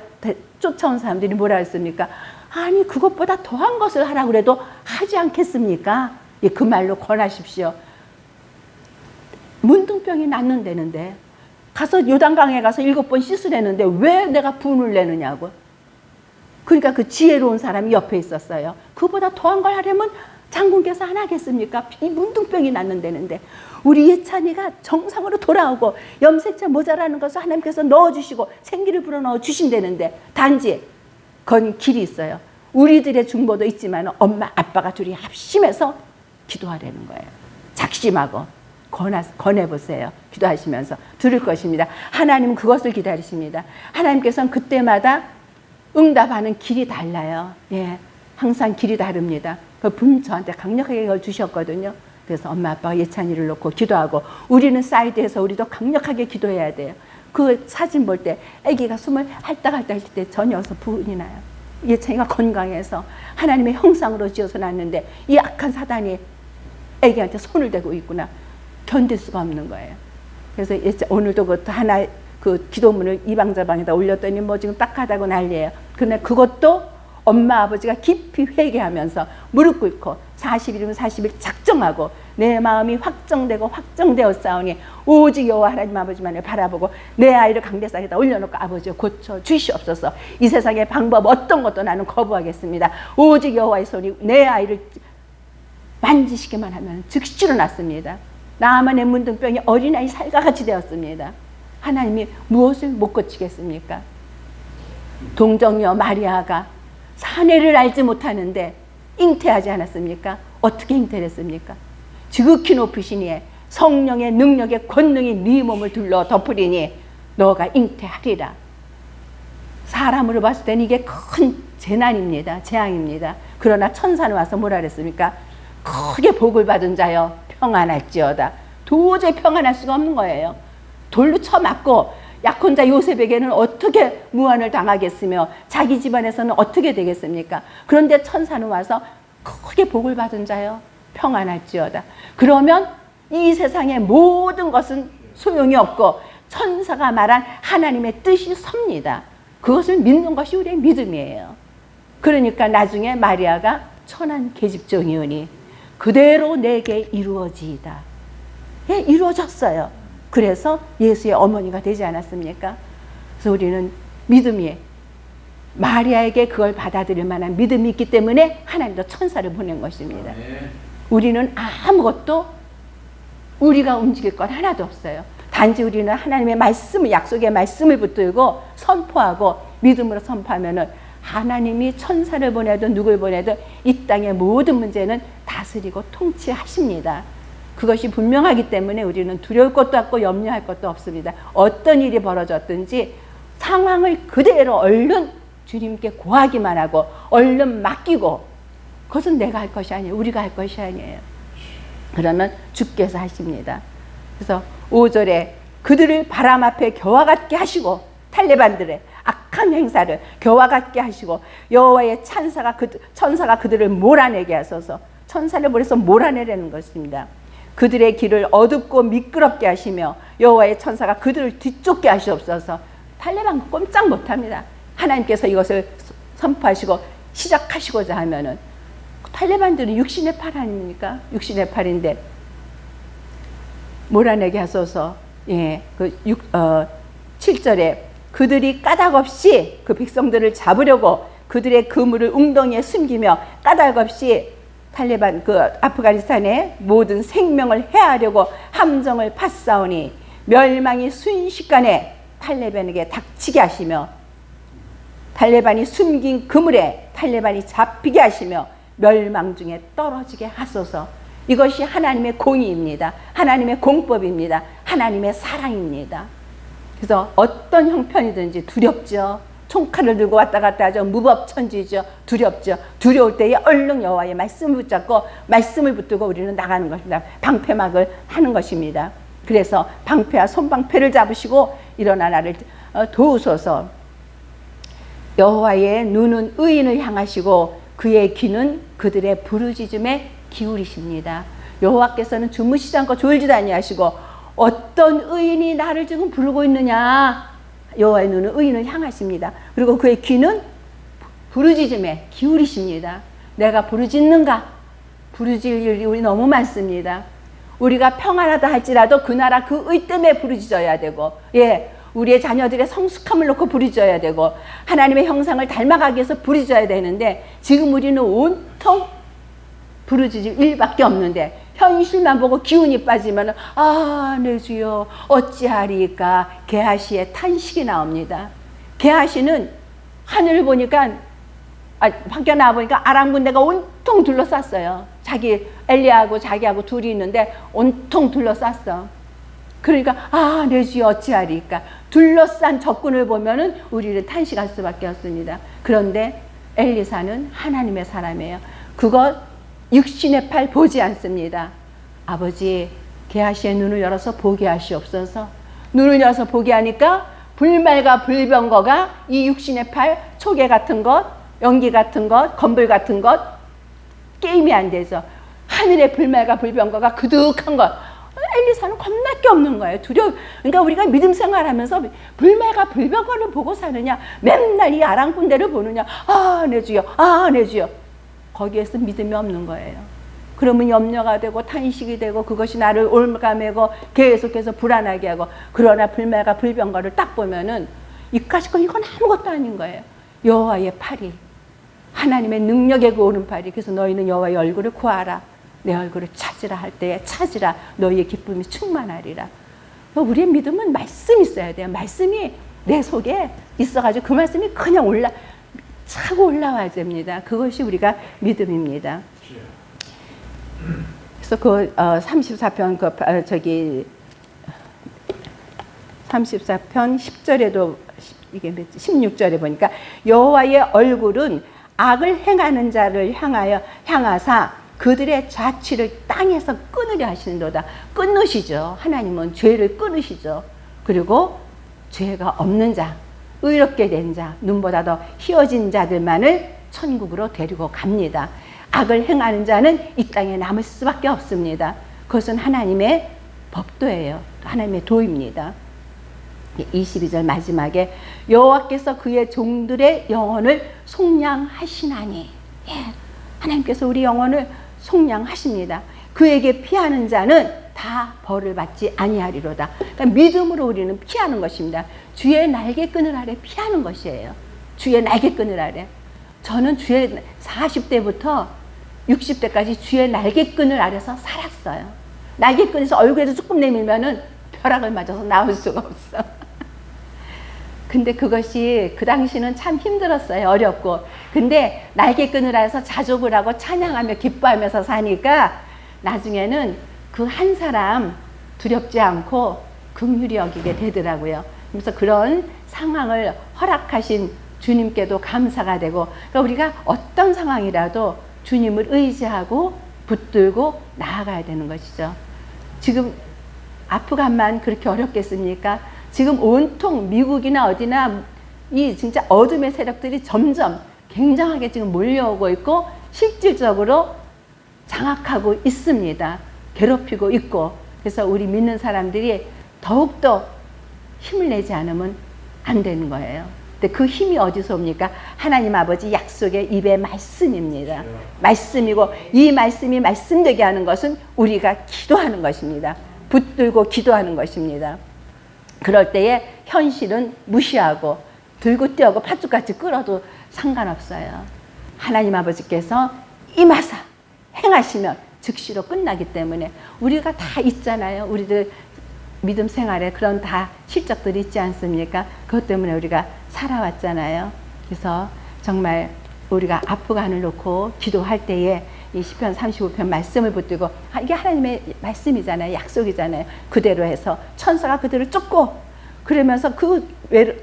Speaker 2: 쫓아온 사람들이 뭐라 했습니까? 아니 그것보다 더한 것을 하라고 그래도 하지 않겠습니까? 예, 그 말로 권하십시오. 문둥병이 낫는다는데 가서 요단강에 가서 7번 씻으려는데 왜 내가 분을 내느냐고. 그러니까 그 지혜로운 사람이 옆에 있었어요. 그보다 더한 걸 하려면 장군께서 안 하겠습니까? 이 문둥병이 낫는다는데 우리 예찬이가 정상으로 돌아오고 염색체 모자라는 것을 하나님께서 넣어주시고 생기를 불어넣어 주신다는데 단지 그건 길이 있어요. 우리들의 중보도 있지만 엄마 아빠가 둘이 합심해서 기도하라는 거예요. 작심하고 권해보세요. 기도하시면서 들을 것입니다. 하나님은 그것을 기다리십니다. 하나님께서는 그때마다 응답하는 길이 달라요. 예, 항상 길이 다릅니다. 그 저한테 강력하게 그걸 주셨거든요. 그래서 엄마 아빠가 예찬이를 놓고 기도하고 우리는 사이드에서 우리도 강력하게 기도해야 돼요. 그 사진 볼 때 아기가 숨을 할딱할딱 할 때 전혀 어서 부은이 나요. 이게 자기가 건강해서 하나님의 형상으로 지어서 났는데 이 악한 사단이 아기한테 손을 대고 있구나. 견딜 수가 없는 거예요. 그래서 오늘도 그것도 하나 그 기도문을 이방자방에다 올렸더니 뭐 지금 딱하다고 난리예요. 그런데 그것도 엄마 아버지가 깊이 회개하면서 무릎 꿇고 40일이면 40일 작정하고 내 마음이 확정되어 싸우니 오직 여호와 하나님 아버지만을 바라보고 내 아이를 강대상에다 올려놓고 아버지여 고쳐 주시옵소서. 이 세상의 방법 어떤 것도 나는 거부하겠습니다. 오직 여호와의 손이 내 아이를 만지시기만 하면 즉시로 낫습니다. 나만의 문둥병이 어린아이 살과같이 되었습니다. 하나님이 무엇을 못 고치겠습니까? 동정녀 마리아가 사내를 알지 못하는데 잉태하지 않았습니까? 어떻게 잉태를 했습니까? 지극히 높으신 이의 성령의 능력의 권능이 네 몸을 둘러 덮으리니 너가 잉태하리라. 사람으로 봤을 때는 이게 큰 재난입니다. 재앙입니다. 그러나 천사는 와서 뭐라 그랬습니까? 크게 복을 받은 자여 평안할지어다. 도저히 평안할 수가 없는 거예요. 돌로 쳐맞고 약혼자 요셉에게는 어떻게 무한을 당하겠으며 자기 집안에서는 어떻게 되겠습니까? 그런데 천사는 와서 크게 복을 받은 자여 평안할지어다. 그러면 이 세상의 모든 것은 소용이 없고 천사가 말한 하나님의 뜻이 섭니다. 그것을 믿는 것이 우리의 믿음이에요. 그러니까 나중에 마리아가 천한 계집종이오니 그대로 내게 이루어지이다. 예, 이루어졌어요. 그래서 예수의 어머니가 되지 않았습니까? 그래서 우리는 믿음이 마리아에게 그걸 받아들일 만한 믿음이 있기 때문에 하나님도 천사를 보낸 것입니다. 우리는 아무것도 우리가 움직일 건 하나도 없어요. 단지 우리는 하나님의 말씀을, 약속의 말씀을 붙들고 선포하고 믿음으로 선포하면은 하나님이 천사를 보내든 누굴 보내든 이 땅의 모든 문제는 다스리고 통치하십니다. 그것이 분명하기 때문에 우리는 두려울 것도 없고 염려할 것도 없습니다. 어떤 일이 벌어졌든지 상황을 그대로 얼른 주님께 고하기만 하고 얼른 맡기고, 그것은 내가 할 것이 아니에요. 우리가 할 것이 아니에요. 그러면 주께서 하십니다. 그래서 5절에 그들을 바람 앞에 겨와 같게 하시고, 탈레반들의 악한 행사를 겨와 같게 하시고 여호와의 천사가 그들을 몰아내게 하소서. 천사를 보내서 몰아내라는 것입니다. 그들의 길을 어둡고 미끄럽게 하시며 여호와의 천사가 그들을 뒤쫓게 하시옵소서. 탈레반 꼼짝 못합니다. 하나님께서 이것을 선포하시고 시작하시고자 하면은, 탈레반들은 육신의 팔 아닙니까? 육신의 팔인데 몰아내게 하소서. 예, 7절에 그들이 까닭없이 그 백성들을 잡으려고 그들의 그물을 웅덩이에 숨기며 까닭없이 탈레반 아프가니스탄의 모든 생명을 해하려고 함정을 팠사오니 멸망이 순식간에 탈레반에게 닥치게 하시며 탈레반이 숨긴 그물에 탈레반이 잡히게 하시며 멸망 중에 떨어지게 하소서. 이것이 하나님의 공의입니다. 하나님의 공법입니다. 하나님의 사랑입니다. 그래서 어떤 형편이든지 두렵죠. 총칼을 들고 왔다 갔다 하죠. 무법천지죠. 두렵죠. 두려울 때에 얼른 여호와의 말씀을 붙잡고 말씀을 붙들고 우리는 나가는 것입니다. 방패막을 하는 것입니다. 그래서 방패와 손방패를 잡으시고 일어나 나를 도우소서. 여호와의 눈은 의인을 향하시고 그의 귀는 그들의 부르짖음에 기울이십니다. 여호와께서는 주무시지 않고 졸지도 아니하시고 어떤 의인이 나를 지금 부르고 있느냐. 여호와의 눈은 의인을 향하십니다. 그리고 그의 귀는 부르짖음에 기울이십니다. 내가 부르짖는가? 부르짖을 일이 우리 너무 많습니다. 우리가 평안하다 할지라도 그 나라 그 의 때문에 부르짖어야 되고, 예, 우리의 자녀들의 성숙함을 놓고 부르짖어야 되고 하나님의 형상을 닮아가기 위해서 부르짖어야 되는데 지금 우리는 온통 부르짖을 일밖에 없는데 현실만 보고 기운이 빠지면 내 주여 어찌하리까. 게하시의 탄식이 나옵니다. 게하시는 하늘을 보니까 밖에 나와보니까 아람 군대가 온통 둘러쌌어요. 엘리야하고 자기하고 둘이 있는데 온통 둘러쌌어. 그러니까 내 주여 어찌하리까. 둘러싼 적군을 보면은 우리는 탄식할 수밖에 없습니다. 그런데 엘리사는 하나님의 사람이에요. 그거 육신의 팔 보지 않습니다. 아버지, 게하시의 눈을 열어서 보게 하시옵소서. 눈을 여서 보게 하니까 불말과 불병거가 이 육신의 팔, 초계 같은 것, 연기 같은 것, 건불 같은 것 게임이 안 되죠. 하늘의 불말과 불병거가 그득한 것. 엘리사는 겁날 게 없는 거예요. 그러니까 우리가 믿음 생활하면서 불말과 불병거를 보고 사느냐, 맨날 이 아랑군대를 보느냐, 아, 내 주여, 아, 내 주여. 거기에서 믿음이 없는 거예요. 그러면 염려가 되고 탄식이 되고 그것이 나를 올가매고 계속해서 불안하게 하고, 그러나 불말과 불병거를 딱 보면은 이까짓 거 이건 아무것도 아닌 거예요. 여호와의 팔이, 하나님의 능력의 그 오른팔이. 그래서 너희는 여호와의 얼굴을 구하라. 내 얼굴을 찾으라 할 때에 찾으라. 너희의 기쁨이 충만하리라. 우리의 믿음은 말씀이 있어야 돼요. 말씀이 내 속에 있어가지고 그 말씀이 그냥 차고 올라와야 됩니다. 그것이 우리가 믿음입니다. 그래서 그 34편 34편 10절에도 이게 16절에 보니까 여호와의 얼굴은 악을 행하는 자를 향하사 그들의 자취를 땅에서 끊으려 하시는도다. 끊으시죠. 하나님은 죄를 끊으시죠. 그리고 죄가 없는 자, 의롭게 된 자, 눈보다 더 희어진 자들만을 천국으로 데리고 갑니다. 악을 행하는 자는 이 땅에 남을 수밖에 없습니다. 그것은 하나님의 법도예요. 하나님의 도입니다. 22절 마지막에 여호와께서 그의 종들의 영혼을 속량하시나니, 하나님께서 우리 영혼을 속량하십니다. 그에게 피하는 자는 다 벌을 받지 아니하리로다. 그러니까 믿음으로 우리는 피하는 것입니다. 주의 날개끈을 아래 피하는 것이에요. 주의 날개끈을 아래. 저는 주의 40대부터 60대까지 주의 날개끈을 아래서 살았어요. 날개끈에서 얼굴에서 조금 내밀면은 벼락을 맞아서 나올 수가 없어. 근데 그것이 그 당시는 참 힘들었어요. 어렵고. 근데 날개끈을 아래서 자족을 하고 찬양하며 기뻐하면서 사니까 나중에는 그 한 사람 두렵지 않고 긍휼히 여기게 되더라고요. 그래서 그런 상황을 허락하신 주님께도 감사가 되고, 그러니까 우리가 어떤 상황이라도 주님을 의지하고 붙들고 나아가야 되는 것이죠. 지금 아프간만 그렇게 어렵겠습니까? 지금 온통 미국이나 어디나 이 진짜 어둠의 세력들이 점점 굉장하게 지금 몰려오고 있고 실질적으로 장악하고 있습니다. 괴롭히고 있고. 그래서 우리 믿는 사람들이 더욱더 힘을 내지 않으면 안 되는 거예요. 근데 그 힘이 어디서 옵니까? 하나님 아버지 약속의 입의 말씀입니다. 말씀이고, 이 말씀이 말씀되게 하는 것은 우리가 기도하는 것입니다. 붙들고 기도하는 것입니다. 그럴 때에 현실은 무시하고 들고 뛰어고 팥죽같이 끌어도 상관없어요. 하나님 아버지께서 임하사 행하시면 즉시로 끝나기 때문에 우리가 다 있잖아요. 우리들 믿음 생활에 그런 다 실적들이 있지 않습니까? 그것 때문에 우리가 살아왔잖아요. 그래서 정말 우리가 아프간을 놓고 기도할 때에 이 시편 35편 말씀을 붙들고, 이게 하나님의 말씀이잖아요. 약속이잖아요. 그대로 해서 천사가 그들을 쫓고, 그러면서 그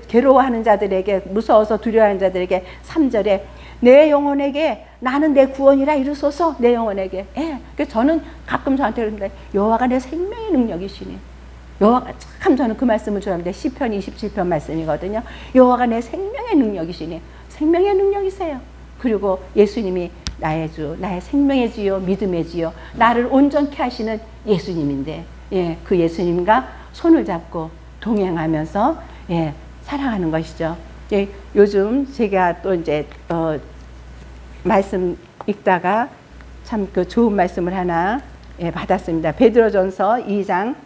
Speaker 2: 괴로워하는 자들에게, 무서워서 두려워하는 자들에게 3절에 내 영혼에게 나는 내 구원이라 이르소서. 내 영혼에게. 그래서 저는 가끔 저한테 그러는데 여호와가 내 생명의 능력이시니, 여호와가 참 저는 그 말씀을 좋아합니다. 시편 27편 말씀이거든요. 여호와가 내 생명의 능력이시니, 생명의 능력이세요. 그리고 예수님이 나의 주, 나의 생명의 주요, 믿음의 주요, 나를 온전케 하시는 예수님인데, 그 예수님과 손을 잡고 동행하면서 살아가는 것이죠. 요즘 제가 또 이제 말씀 읽다가 참 그 좋은 말씀을 하나 받았습니다. 베드로전서 2장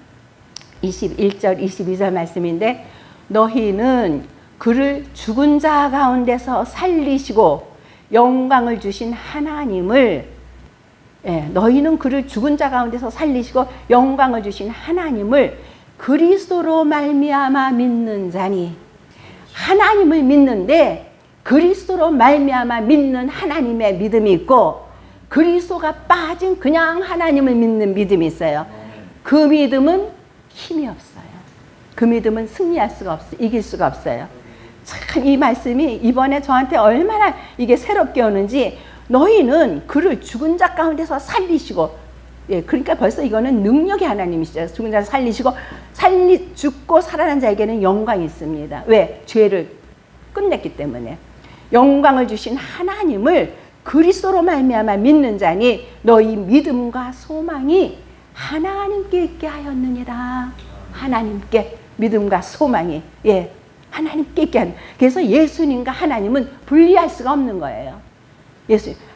Speaker 2: 21절 22절 말씀인데, 너희는 그를 죽은 자 가운데서 살리시고 영광을 주신 하나님을, 너희는 그를 죽은 자 가운데서 살리시고 영광을 주신 하나님을 그리스도로 말미암아 믿는 자니. 하나님을 믿는데 그리스도로 말미암아 믿는 하나님의 믿음이 있고, 그리스도가 빠진 그냥 하나님을 믿는 믿음이 있어요. 그 믿음은 힘이 없어요. 그 믿음은 승리할 수가 없어요. 이길 수가 없어요. 참 이 말씀이 이번에 저한테 얼마나 이게 새롭게 오는지, 너희는 그를 죽은 자 가운데서 살리시고 예, 그러니까 벌써 이거는 능력의 하나님이시죠. 죽은 자 살리시고 죽고 살아난 자에게는 영광이 있습니다. 왜? 죄를 끝냈기 때문에. 영광을 주신 하나님을 그리스도로 말미암아 믿는 자니 너희 믿음과 소망이 하나님께 있게 하였느니라. 하나님께 믿음과 소망이, 예, 하나님께 있게 하는. 그래서 예수님과 하나님은 분리할 수가 없는 거예요.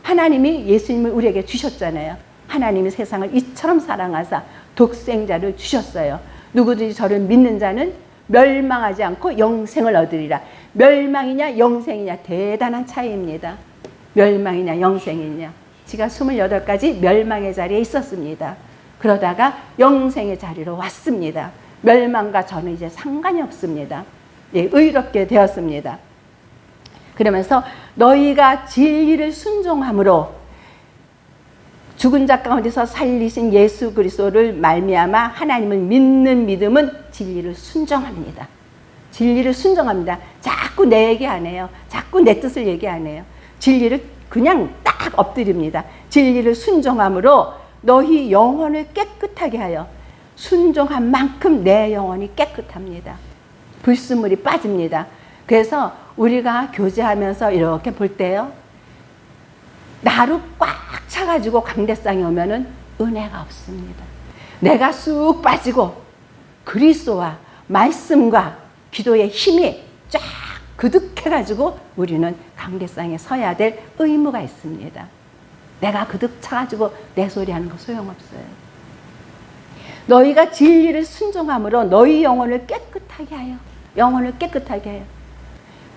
Speaker 2: 하나님이 예수님을 우리에게 주셨잖아요. 하나님이 세상을 이처럼 사랑하사 독생자를 주셨어요. 누구든지 저를 믿는 자는 멸망하지 않고 영생을 얻으리라. 멸망이냐 영생이냐 대단한 차이입니다. 멸망이냐 영생이냐. 제가 28가지 멸망의 자리에 있었습니다. 그러다가 영생의 자리로 왔습니다. 멸망과 저는 이제 상관이 없습니다. 예, 의롭게 되었습니다. 그러면서 너희가 진리를 순종함으로 죽은 자 가운데서 살리신 예수 그리스도를 말미암아 하나님을 믿는 믿음은 진리를 순종합니다. 진리를 순종합니다. 자꾸 내 얘기 안 해요. 자꾸 내 뜻을 얘기 안 해요. 진리를 그냥 딱 엎드립니다. 진리를 순종함으로 너희 영혼을 깨끗하게 하여. 순종한 만큼 내 영혼이 깨끗합니다. 불순물이 빠집니다. 그래서 우리가 교제하면서 이렇게 볼 때요, 나로 꽉 차가지고 강대상에 오면은 은혜가 없습니다. 내가 쑥 빠지고 그리스도와 말씀과 기도의 힘이 쫙 그득해가지고 우리는 강대상에 서야 될 의무가 있습니다. 내가 그득 차가지고 내 소리 하는 거 소용없어요. 너희가 진리를 순종함으로 너희 영혼을 깨끗하게 하여. 영혼을 깨끗하게 해요.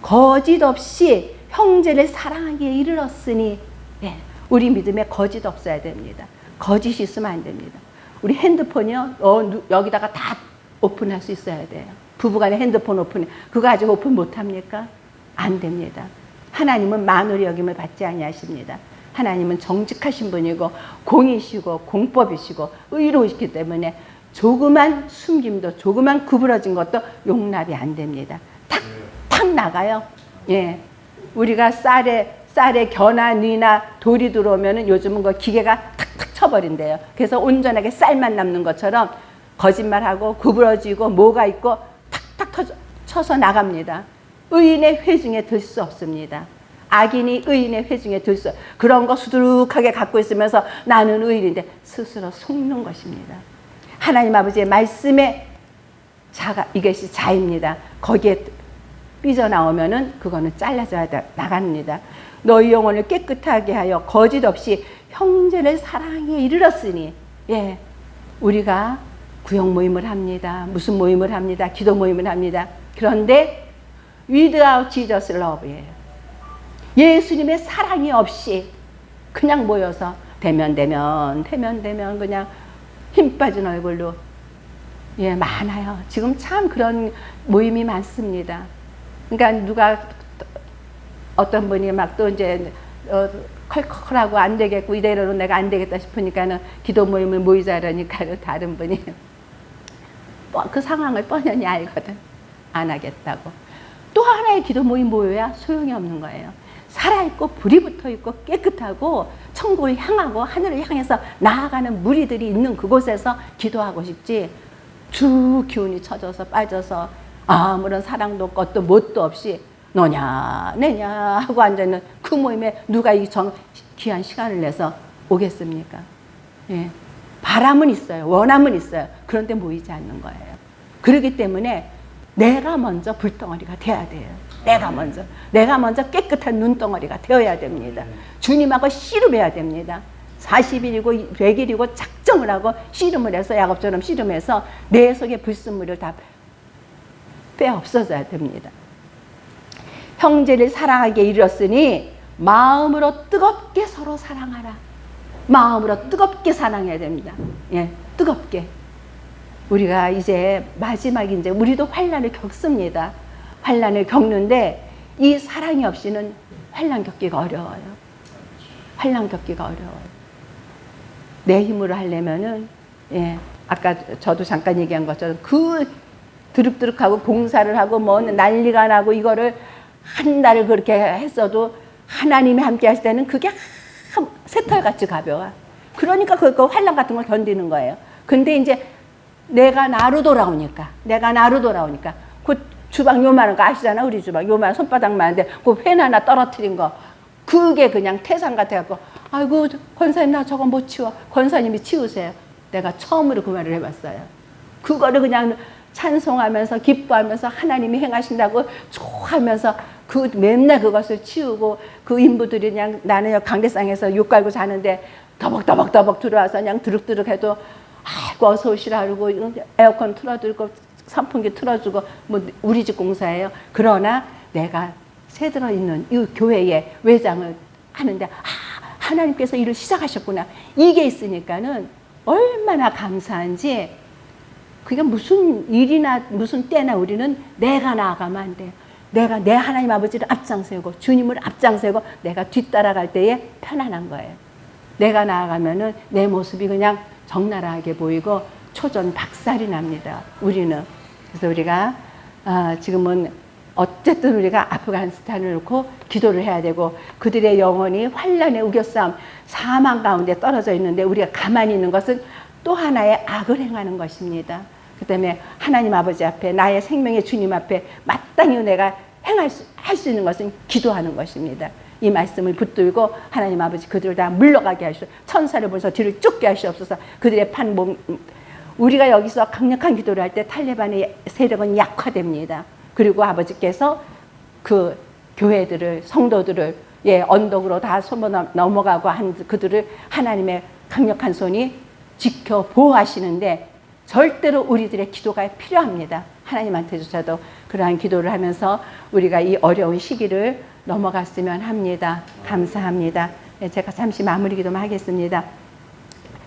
Speaker 2: 거짓 없이 형제를 사랑하기에 이르렀으니, 예, 우리 믿음에 거짓 없어야 됩니다. 거짓이 있으면 안 됩니다. 우리 핸드폰이요, 여기다가 다 오픈할 수 있어야 돼요. 부부간에 핸드폰 오픈, 그거 가지고 오픈 못합니까? 안 됩니다. 하나님은 만홀히 여김을 받지 아니하십니다. 하나님은 정직하신 분이고 공이시고 공법이시고 의로우시기 때문에 조그만 숨김도, 조그만 구부러진 것도 용납이 안 됩니다. 탁 나가요. 예, 우리가 쌀에 겨나 뉘나 돌이 들어오면은 요즘은 그 기계가 탁탁 쳐버린대요. 그래서 온전하게 쌀만 남는 것처럼 거짓말하고 구부러지고 뭐가 있고 탁탁 쳐서 나갑니다. 의인의 회중에 들 수 없습니다. 악인이 의인의 회중에 들 수, 그런 거 수두룩하게 갖고 있으면서 나는 의인인데 스스로 속는 것입니다. 하나님 아버지의 말씀에 이것이 자입니다. 거기에 삐져나오면은 그거는 잘라져야 나갑니다. 너희 영혼을 깨끗하게 하여 거짓 없이 형제를 사랑에 이르렀으니, 예, 우리가 구역 모임을 합니다. 무슨 모임을 합니다. 기도 모임을 합니다. 그런데 without Jesus love예요. 예수님의 사랑이 없이 그냥 모여서 대면 그냥 힘 빠진 얼굴로, 예, 많아요. 지금 참 그런 모임이 많습니다. 그러니까 누가 어떤 분이 막 또 이제 컬컬하고 안 되겠고 이대로는 내가 안 되겠다 싶으니까는 기도 모임을 모이자 그러니까 다른 분이 그 상황을 뻔히 알거든. 안 하겠다고. 또 하나의 기도 모임 모여야 소용이 없는 거예요. 살아있고 불이 붙어있고 깨끗하고 천국을 향하고 하늘을 향해서 나아가는 무리들이 있는 그곳에서 기도하고 싶지, 쭉 기운이 쳐져서 빠져서 아무런 사랑도 없고 어떤 뭣도 없이 너냐 내냐 하고 앉아있는 그 모임에 누가 이 귀한 시간을 내서 오겠습니까? 예. 바람은 있어요. 원함은 있어요. 그런데 모이지 않는 거예요. 그렇기 때문에 내가 먼저 불덩어리가 돼야 돼요. 내가 먼저 깨끗한 눈덩어리가 되어야 됩니다. 주님하고 씨름해야 됩니다. 40일이고 100일이고 작정을 하고 씨름을 해서, 야곱처럼 씨름해서 내 속에 불순물을 다 빼 없어져야 됩니다. 형제를 사랑하기에 이르렀으니 마음으로 뜨겁게 서로 사랑하라. 마음으로 뜨겁게 사랑해야 됩니다. 예, 뜨겁게. 우리가 이제 마지막인데 우리도 환난을 겪습니다. 환난을 겪는데 이 사랑이 없이는 환난 겪기가 어려워요. 환난 겪기가 어려워요. 내 힘으로 하려면은, 예, 아까 저도 잠깐 얘기한 것처럼 그 드륵드륵하고 봉사를 하고 뭐 난리가 나고 이거를 한 달을 그렇게 했어도 하나님이 함께 하실 때는 그게 새털같이 가벼워. 그러니까 그 환란 같은 걸 견디는 거예요. 근데 이제 내가 나로 돌아오니까 그 주방 요만한 거 아시잖아. 우리 주방 요만한 손바닥만한데 그 회 하나 떨어뜨린 거 그게 그냥 태산 같아갖고 아이고 권사님 나 저거 못 치워. 권사님이 치우세요. 내가 처음으로 그 말을 해봤어요. 그거를 그냥 찬송하면서 기뻐하면서 하나님이 행하신다고 좋아하면서 그 맨날 그것을 치우고 그 인부들이 그냥 나는 강대상에서 욕 갈고 자는데 더벅더벅 들어와서 그냥 드륵드륵 해도 아이고 어서 오시라 그러고 에어컨 틀어주고 선풍기 틀어주고 뭐 우리 집 공사예요. 그러나 내가 새들어 있는 이 교회의 외장을 하는데 하나님께서 일을 시작하셨구나. 이게 있으니까는 얼마나 감사한지. 그게 무슨 일이나 무슨 때나 우리는 내가 나아가면 안 돼요. 내가 내 하나님 아버지를 앞장세우고 주님을 앞장세우고 내가 뒤따라갈 때에 편안한 거예요. 내가 나아가면은 내 모습이 그냥 적나라하게 보이고 초전박살이 납니다. 우리는. 그래서 우리가 지금은 어쨌든 우리가 아프가니스탄을 놓고 기도를 해야 되고 그들의 영혼이 환란의 우겨싸움 사망 가운데 떨어져 있는데 우리가 가만히 있는 것은 또 하나의 악을 행하는 것입니다. 그 때문에 하나님 아버지 앞에 나의 생명의 주님 앞에 마땅히 내가 할 수 있는 것은 기도하는 것입니다. 이 말씀을 붙들고 하나님 아버지 그들을 다 물러가게 하시오. 천사를 보내서 뒤를 쫓게 하시옵소서. 그들의 우리가 여기서 강력한 기도를 할 때 탈레반의 세력은 약화됩니다. 그리고 아버지께서 그 교회들을 성도들을 언덕으로 다 넘어가고 한 그들을 하나님의 강력한 손이 지켜 보호하시는데 절대로 우리들의 기도가 필요합니다. 하나님한테조차도 그러한 기도를 하면서 우리가 이 어려운 시기를 넘어갔으면 합니다. 감사합니다. 제가 잠시 마무리 기도만 하겠습니다.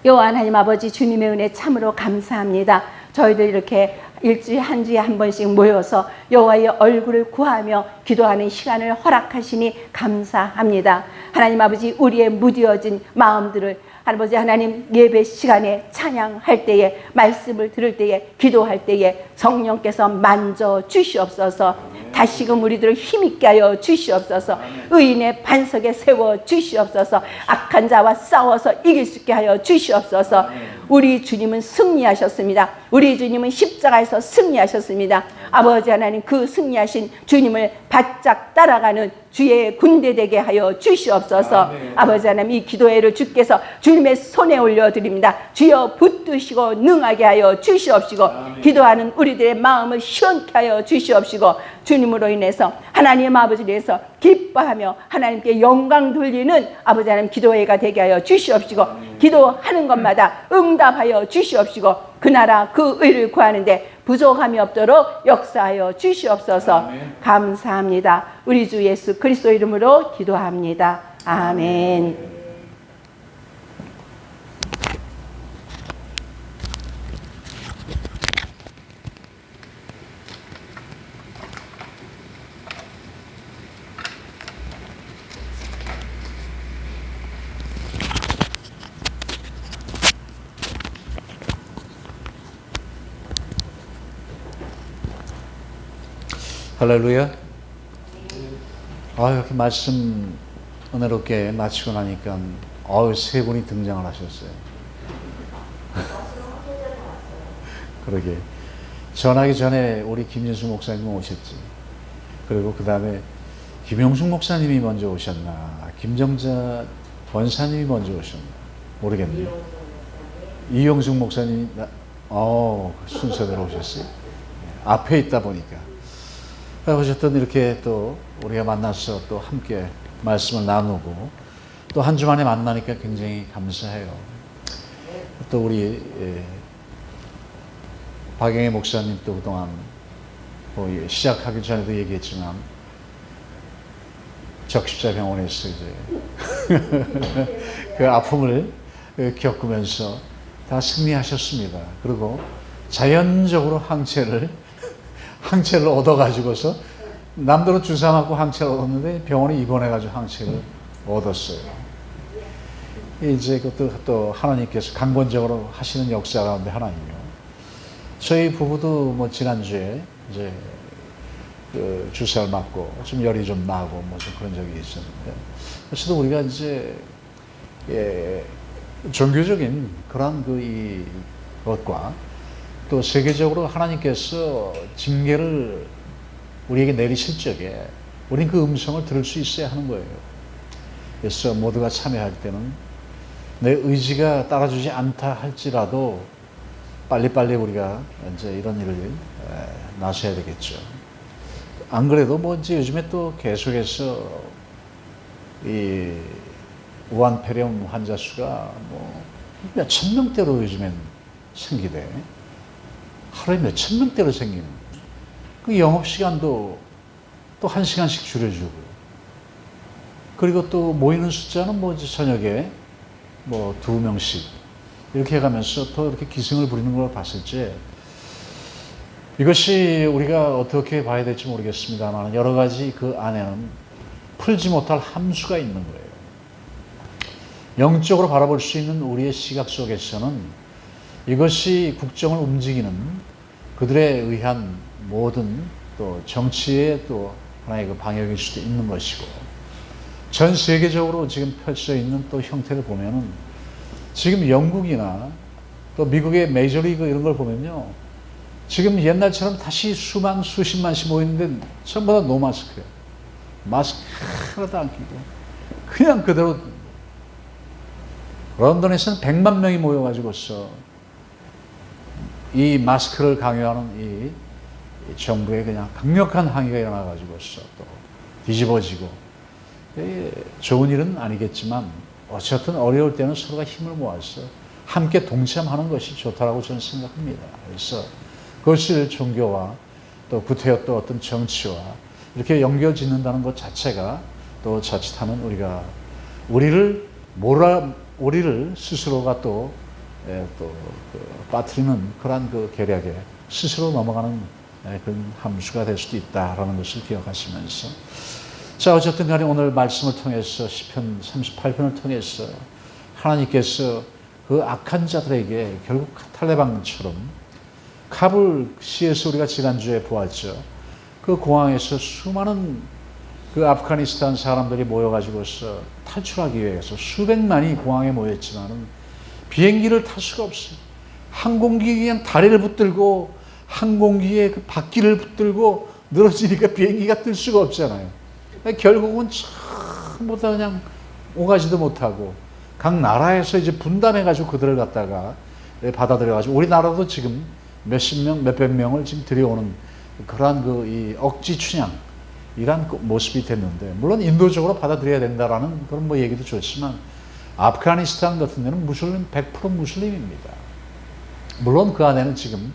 Speaker 2: 여호와 하나님 아버지 주님의 은혜 참으로 감사합니다. 저희들 이렇게 일주일에 한 주에 한 번씩 모여서 여호와의 얼굴을 구하며 기도하는 시간을 허락하시니 감사합니다. 하나님 아버지 우리의 무뎌진 마음들을 아버지 하나님 예배 시간에 찬양할 때에 말씀을 들을 때에 기도할 때에 성령께서 만져 주시옵소서. 다시금 우리들을 힘있게 하여 주시옵소서. 의인의 반석에 세워 주시옵소서. 악한 자와 싸워서 이길 수 있게 하여 주시옵소서. 우리 주님은 승리하셨습니다. 우리 주님은 십자가에서 승리하셨습니다. 아버지 하나님 그 승리하신 주님을 바짝 따라가는 주의 군대 되게 하여 주시옵소서. 아버지 하나님 이 기도회를 주께서 주님의 손에 올려드립니다. 주여 붙드시고 능하게 하여 주시옵시고 기도하는 우리들의 마음을 시원케 하여 주시옵시고 주님으로 인해서 하나님 아버지를 위해서 기뻐하며 하나님께 영광 돌리는 아버지 하나님 기도회가 되게 하여 주시옵시고 기도하는 것마다 응답하여 주시옵시고 그 나라 그 의를 구하는데 부족함이 없도록 역사하여 주시옵소서. 감사합니다. 우리 주 예수 그리스도 이름으로 기도합니다. 아멘.
Speaker 1: 할렐루야. 이렇게 말씀 은혜롭게 마치고 나니까 세 분이 등장을 하셨어요. 그러게. 전하기 전에 우리 김진수 목사님 오셨지. 그리고 그 다음에 김용숙 목사님이 먼저 오셨나, 김정자 권사님이 먼저 오셨나 모르겠네요. 이용숙 목사님이 순서대로 오셨어요. 앞에 있다 보니까. 어쨌든 이렇게 또 우리가 만나서 또 함께 말씀을 나누고 또 한 주 만에 만나니까 굉장히 감사해요. 또 우리 박영애 목사님 또 그동안 시작하기 전에도 얘기했지만 적십자병원에서 이제 그 아픔을 겪으면서 다 승리하셨습니다. 그리고 자연적으로 항체를 얻어가지고서 남들은 주사 맞고 항체를 얻었는데 병원에 입원해가지고 항체를 얻었어요. 이제 그것도 또 하나님께서 강권적으로 하시는 역사 가운데 하나님이요. 저희 부부도 뭐 지난주에 이제 그 주사를 맞고 좀 열이 좀 나고 뭐 좀 그런 적이 있었는데, 그래서 우리가 이제 종교적인 그러한 이 것과 또 세계적으로 하나님께서 징계를 우리에게 내리실 적에 우리는 그 음성을 들을 수 있어야 하는 거예요. 그래서 모두가 참여할 때는 내 의지가 따라주지 않다 할지라도 빨리빨리 우리가 이제 이런 일을 나서야 되겠죠. 안 그래도 이제 요즘에 또 계속해서 이 우한폐렴 환자 수가 몇천 명대로 요즘엔 생기대. 하루에 몇천 명대로 생기는. 그 영업시간도 또 1시간씩 줄여주고. 그리고 또 모이는 숫자는 이제 저녁에 2명씩 이렇게 해가면서 더 이렇게 기승을 부리는 걸 봤을 때 이것이 우리가 어떻게 봐야 될지 모르겠습니다만 여러 가지 그 안에는 풀지 못할 함수가 있는 거예요. 영적으로 바라볼 수 있는 우리의 시각 속에서는 이것이 국정을 움직이는 그들에 의한 모든 또 정치의 또 하나의 그 방역일 수도 있는 것이고 전 세계적으로 지금 펼쳐 있는 또 형태를 보면은 지금 영국이나 또 미국의 메이저리그 이런 걸 보면요. 지금 옛날처럼 다시 수십만씩 모이는데 전부 다 노마스크예요. 마스크 하나도 안 끼고 그냥 그대로 런던에서는 100만 명이 모여가지고서 이 마스크를 강요하는 이 정부의 그냥 강력한 항의가 일어나가지고서 또 뒤집어지고 좋은 일은 아니겠지만 어쨌든 어려울 때는 서로가 힘을 모아서 함께 동참하는 것이 좋다라고 저는 생각합니다. 그래서 그것을 종교와 또 구태여 또 어떤 정치와 이렇게 연결짓는다는 것 자체가 또 자칫하면 우리를 스스로가 또 빠뜨리는 그러한 그 계략에 스스로 넘어가는 그런 함수가 될 수도 있다라는 것을 기억하시면서 자 어쨌든 간에 오늘 말씀을 통해서 시편 38편을 통해서 하나님께서 그 악한 자들에게 결국 탈레반처럼 카불 시에서 우리가 지난주에 보았죠. 그 공항에서 수많은 그 아프가니스탄 사람들이 모여가지고서 탈출하기 위해서 수백만이 공항에 모였지만은 비행기를 탈 수가 없어요. 항공기에 그냥 다리를 붙들고 항공기에 그 바퀴를 붙들고 늘어지니까 비행기가 뜰 수가 없잖아요. 결국은 전부 다 그냥 오가지도 못하고 각 나라에서 이제 분담해가지고 그들을 갖다가 받아들여가지고 우리나라도 지금 몇백 명을 지금 들여오는 그러한 이 억지 춘향 이런 모습이 됐는데 물론 인도적으로 받아들여야 된다라는 그런 얘기도 좋지만 아프가니스탄 같은 데는 100% 무슬림입니다. 물론 그 안에는 지금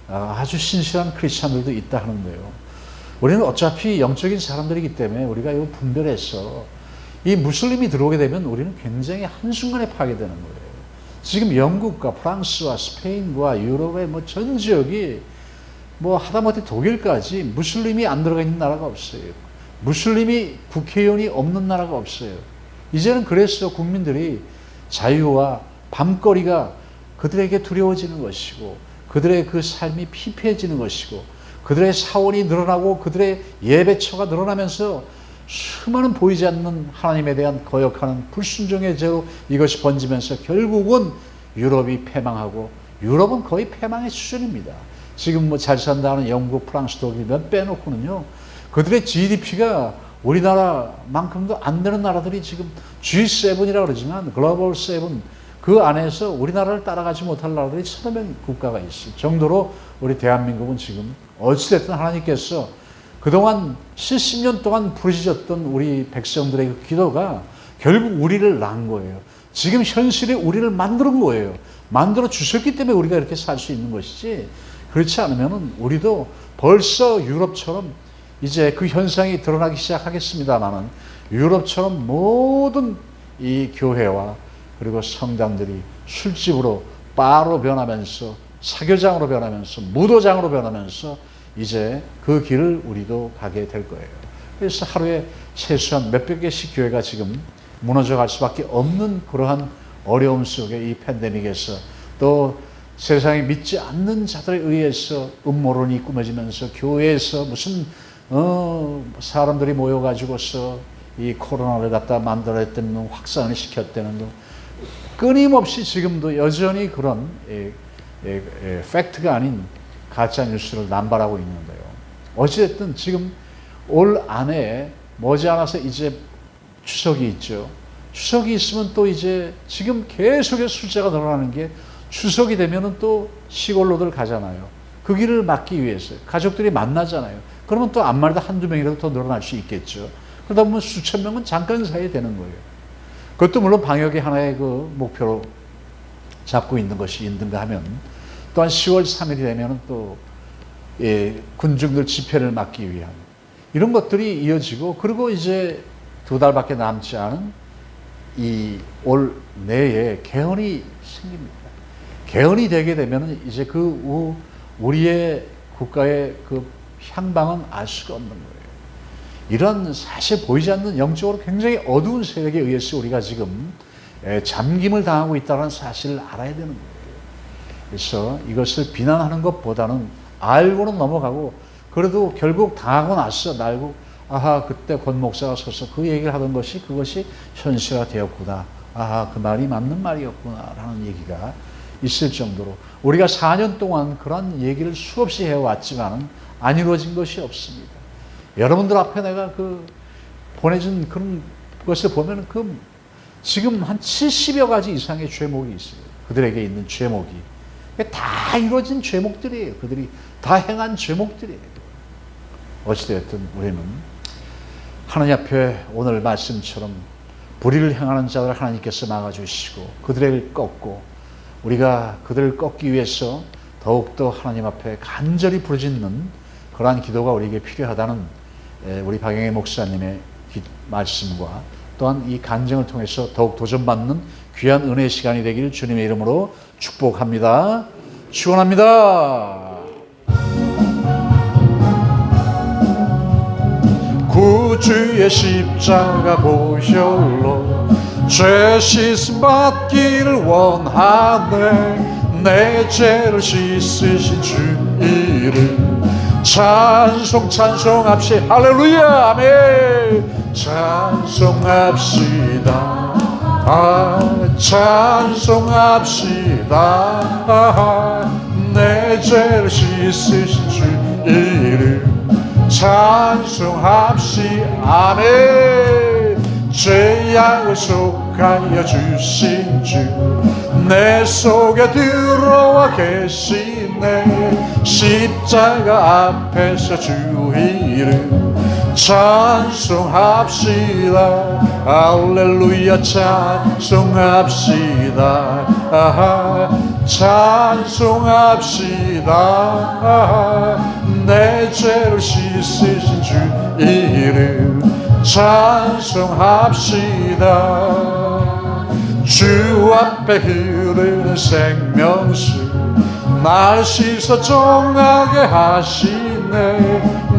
Speaker 1: 아주 신실한 크리스찬들도 있다 하는데요. 우리는 어차피 영적인 사람들이기 때문에 우리가 이거 분별해서 이 무슬림이 들어오게 되면 우리는 굉장히 한순간에 파괴되는 거예요. 지금 영국과 프랑스와 스페인과 유럽의 전 지역이 하다못해 독일까지 무슬림이 안 들어가 있는 나라가 없어요. 무슬림이 국회의원이 없는 나라가 없어요. 이제는 그래서 국민들이 자유와 밤거리가 그들에게 두려워지는 것이고 그들의 그 삶이 피폐해지는 것이고 그들의 사원이 늘어나고 그들의 예배처가 늘어나면서 수많은 보이지 않는 하나님에 대한 거역하는 불순종의 죄로 이것이 번지면서 결국은 유럽이 패망하고 유럽은 거의 패망의 수준입니다. 지금 잘 산다는 영국, 프랑스, 독일 몇 빼놓고는요. 그들의 GDP가 우리나라만큼도 안 되는 나라들이 지금 G7이라고 그러지만 글로벌 7 그 안에서 우리나라를 따라가지 못할 나라들이 서너 명 국가가 있을 정도로 우리 대한민국은 지금 어찌됐든 하나님께서 그동안 70년 동안 부르짖었던 우리 백성들의 그 기도가 결국 우리를 낳은 거예요. 지금 현실에 우리를 만드는 거예요. 만들어 주셨기 때문에 우리가 이렇게 살 수 있는 것이지 그렇지 않으면 우리도 벌써 유럽처럼 이제 그 현상이 드러나기 시작하겠습니다만은 유럽처럼 모든 이 교회와 그리고 성당들이 술집으로 바로 변하면서 사교장으로 변하면서 무도장으로 변하면서 이제 그 길을 우리도 가게 될 거예요. 그래서 하루에 최소한 몇백 개씩 교회가 지금 무너져 갈 수밖에 없는 그러한 어려움 속에 이 팬데믹에서 또 세상에 믿지 않는 자들에 의해서 음모론이 꾸며지면서 교회에서 무슨 사람들이 모여가지고서 이 코로나를 갖다 만들어냈다는 확산을 시켰다는 끊임없이 지금도 여전히 그런 팩트가 아닌 가짜 뉴스를 남발하고 있는데요. 어찌됐든 지금 올 안에 머지않아서 이제 추석이 있죠. 추석이 있으면 또 이제 지금 계속해서 숫자가 늘어나는 게 추석이 되면은 또 시골로들 가잖아요. 그 길을 막기 위해서 가족들이 만나잖아요. 그러면 또 앞말도 한두 명이라도 더 늘어날 수 있겠죠. 그러다 보면 수천 명은 잠깐 사이에 되는 거예요. 그것도 물론 방역의 하나의 그 목표로 잡고 있는 것이 있는가 하면 또한 10월 3일이 되면 또 군중들 집회를 막기 위한 이런 것들이 이어지고, 그리고 이제 2달밖에 남지 않은 이 올 내에 개헌이 생깁니다. 개헌이 되게 되면 이제 그 우리의 국가의 그 향방은 알 수가 없는 거예요. 이런 사실 보이지 않는 영적으로 굉장히 어두운 세력에 의해서 우리가 지금 잠김을 당하고 있다는 사실을 알아야 되는 거예요. 그래서 이것을 비난하는 것보다는 알고는 넘어가고, 그래도 결국 당하고 나서 날고, 아하, 그때 권 목사가 서서 그 얘기를 하던 것이 그것이 현실화 되었구나. 아하, 그 말이 맞는 말이었구나. 라는 얘기가 있을 정도로 우리가 4년 동안 그런 얘기를 수없이 해왔지만 안 이루어진 것이 없습니다. 여러분들 앞에 내가 보내준 그런 것을 보면 지금 한 70여 가지 이상의 죄목이 있어요. 그들에게 있는 죄목이. 다 이루어진 죄목들이에요. 그들이 다 행한 죄목들이에요. 어찌되었든 우리는 하나님 앞에 오늘 말씀처럼 불의를 행하는 자들 하나님께서 막아주시고 그들을 꺾고, 우리가 그들을 꺾기 위해서 더욱더 하나님 앞에 간절히 부르짖는 그러한 기도가 우리에게 필요하다는 우리 박영애 목사님의 말씀과 또한 이 간증을 통해서 더욱 도전받는 귀한 은혜의 시간이 되기를 주님의 이름으로 축복합니다. 축원합니다. 구주의 십자가 보혈로 죄 씻음 받기를 원하네. 내 죄를 씻으신 주 이름 찬송합시. 할렐루야. 아멘. 찬송합시다. 찬송합시다. 내 죄를 씻으신 주 이름 찬송합시. 아멘. 죄악을 속하여 주신 주 내 속에 들어와 계시네. 십자가 앞에서 주 이름 찬송합시다. 할렐루야. 찬송합시다. 찬송합시다. 내 죄를 씻으신 주 이름 찬송합시다. 주 앞에 흐르는 생명수 날 씻어 정하게 하시네.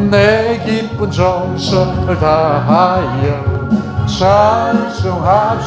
Speaker 1: 내 기쁜 정성을 다하여 찬송합시다.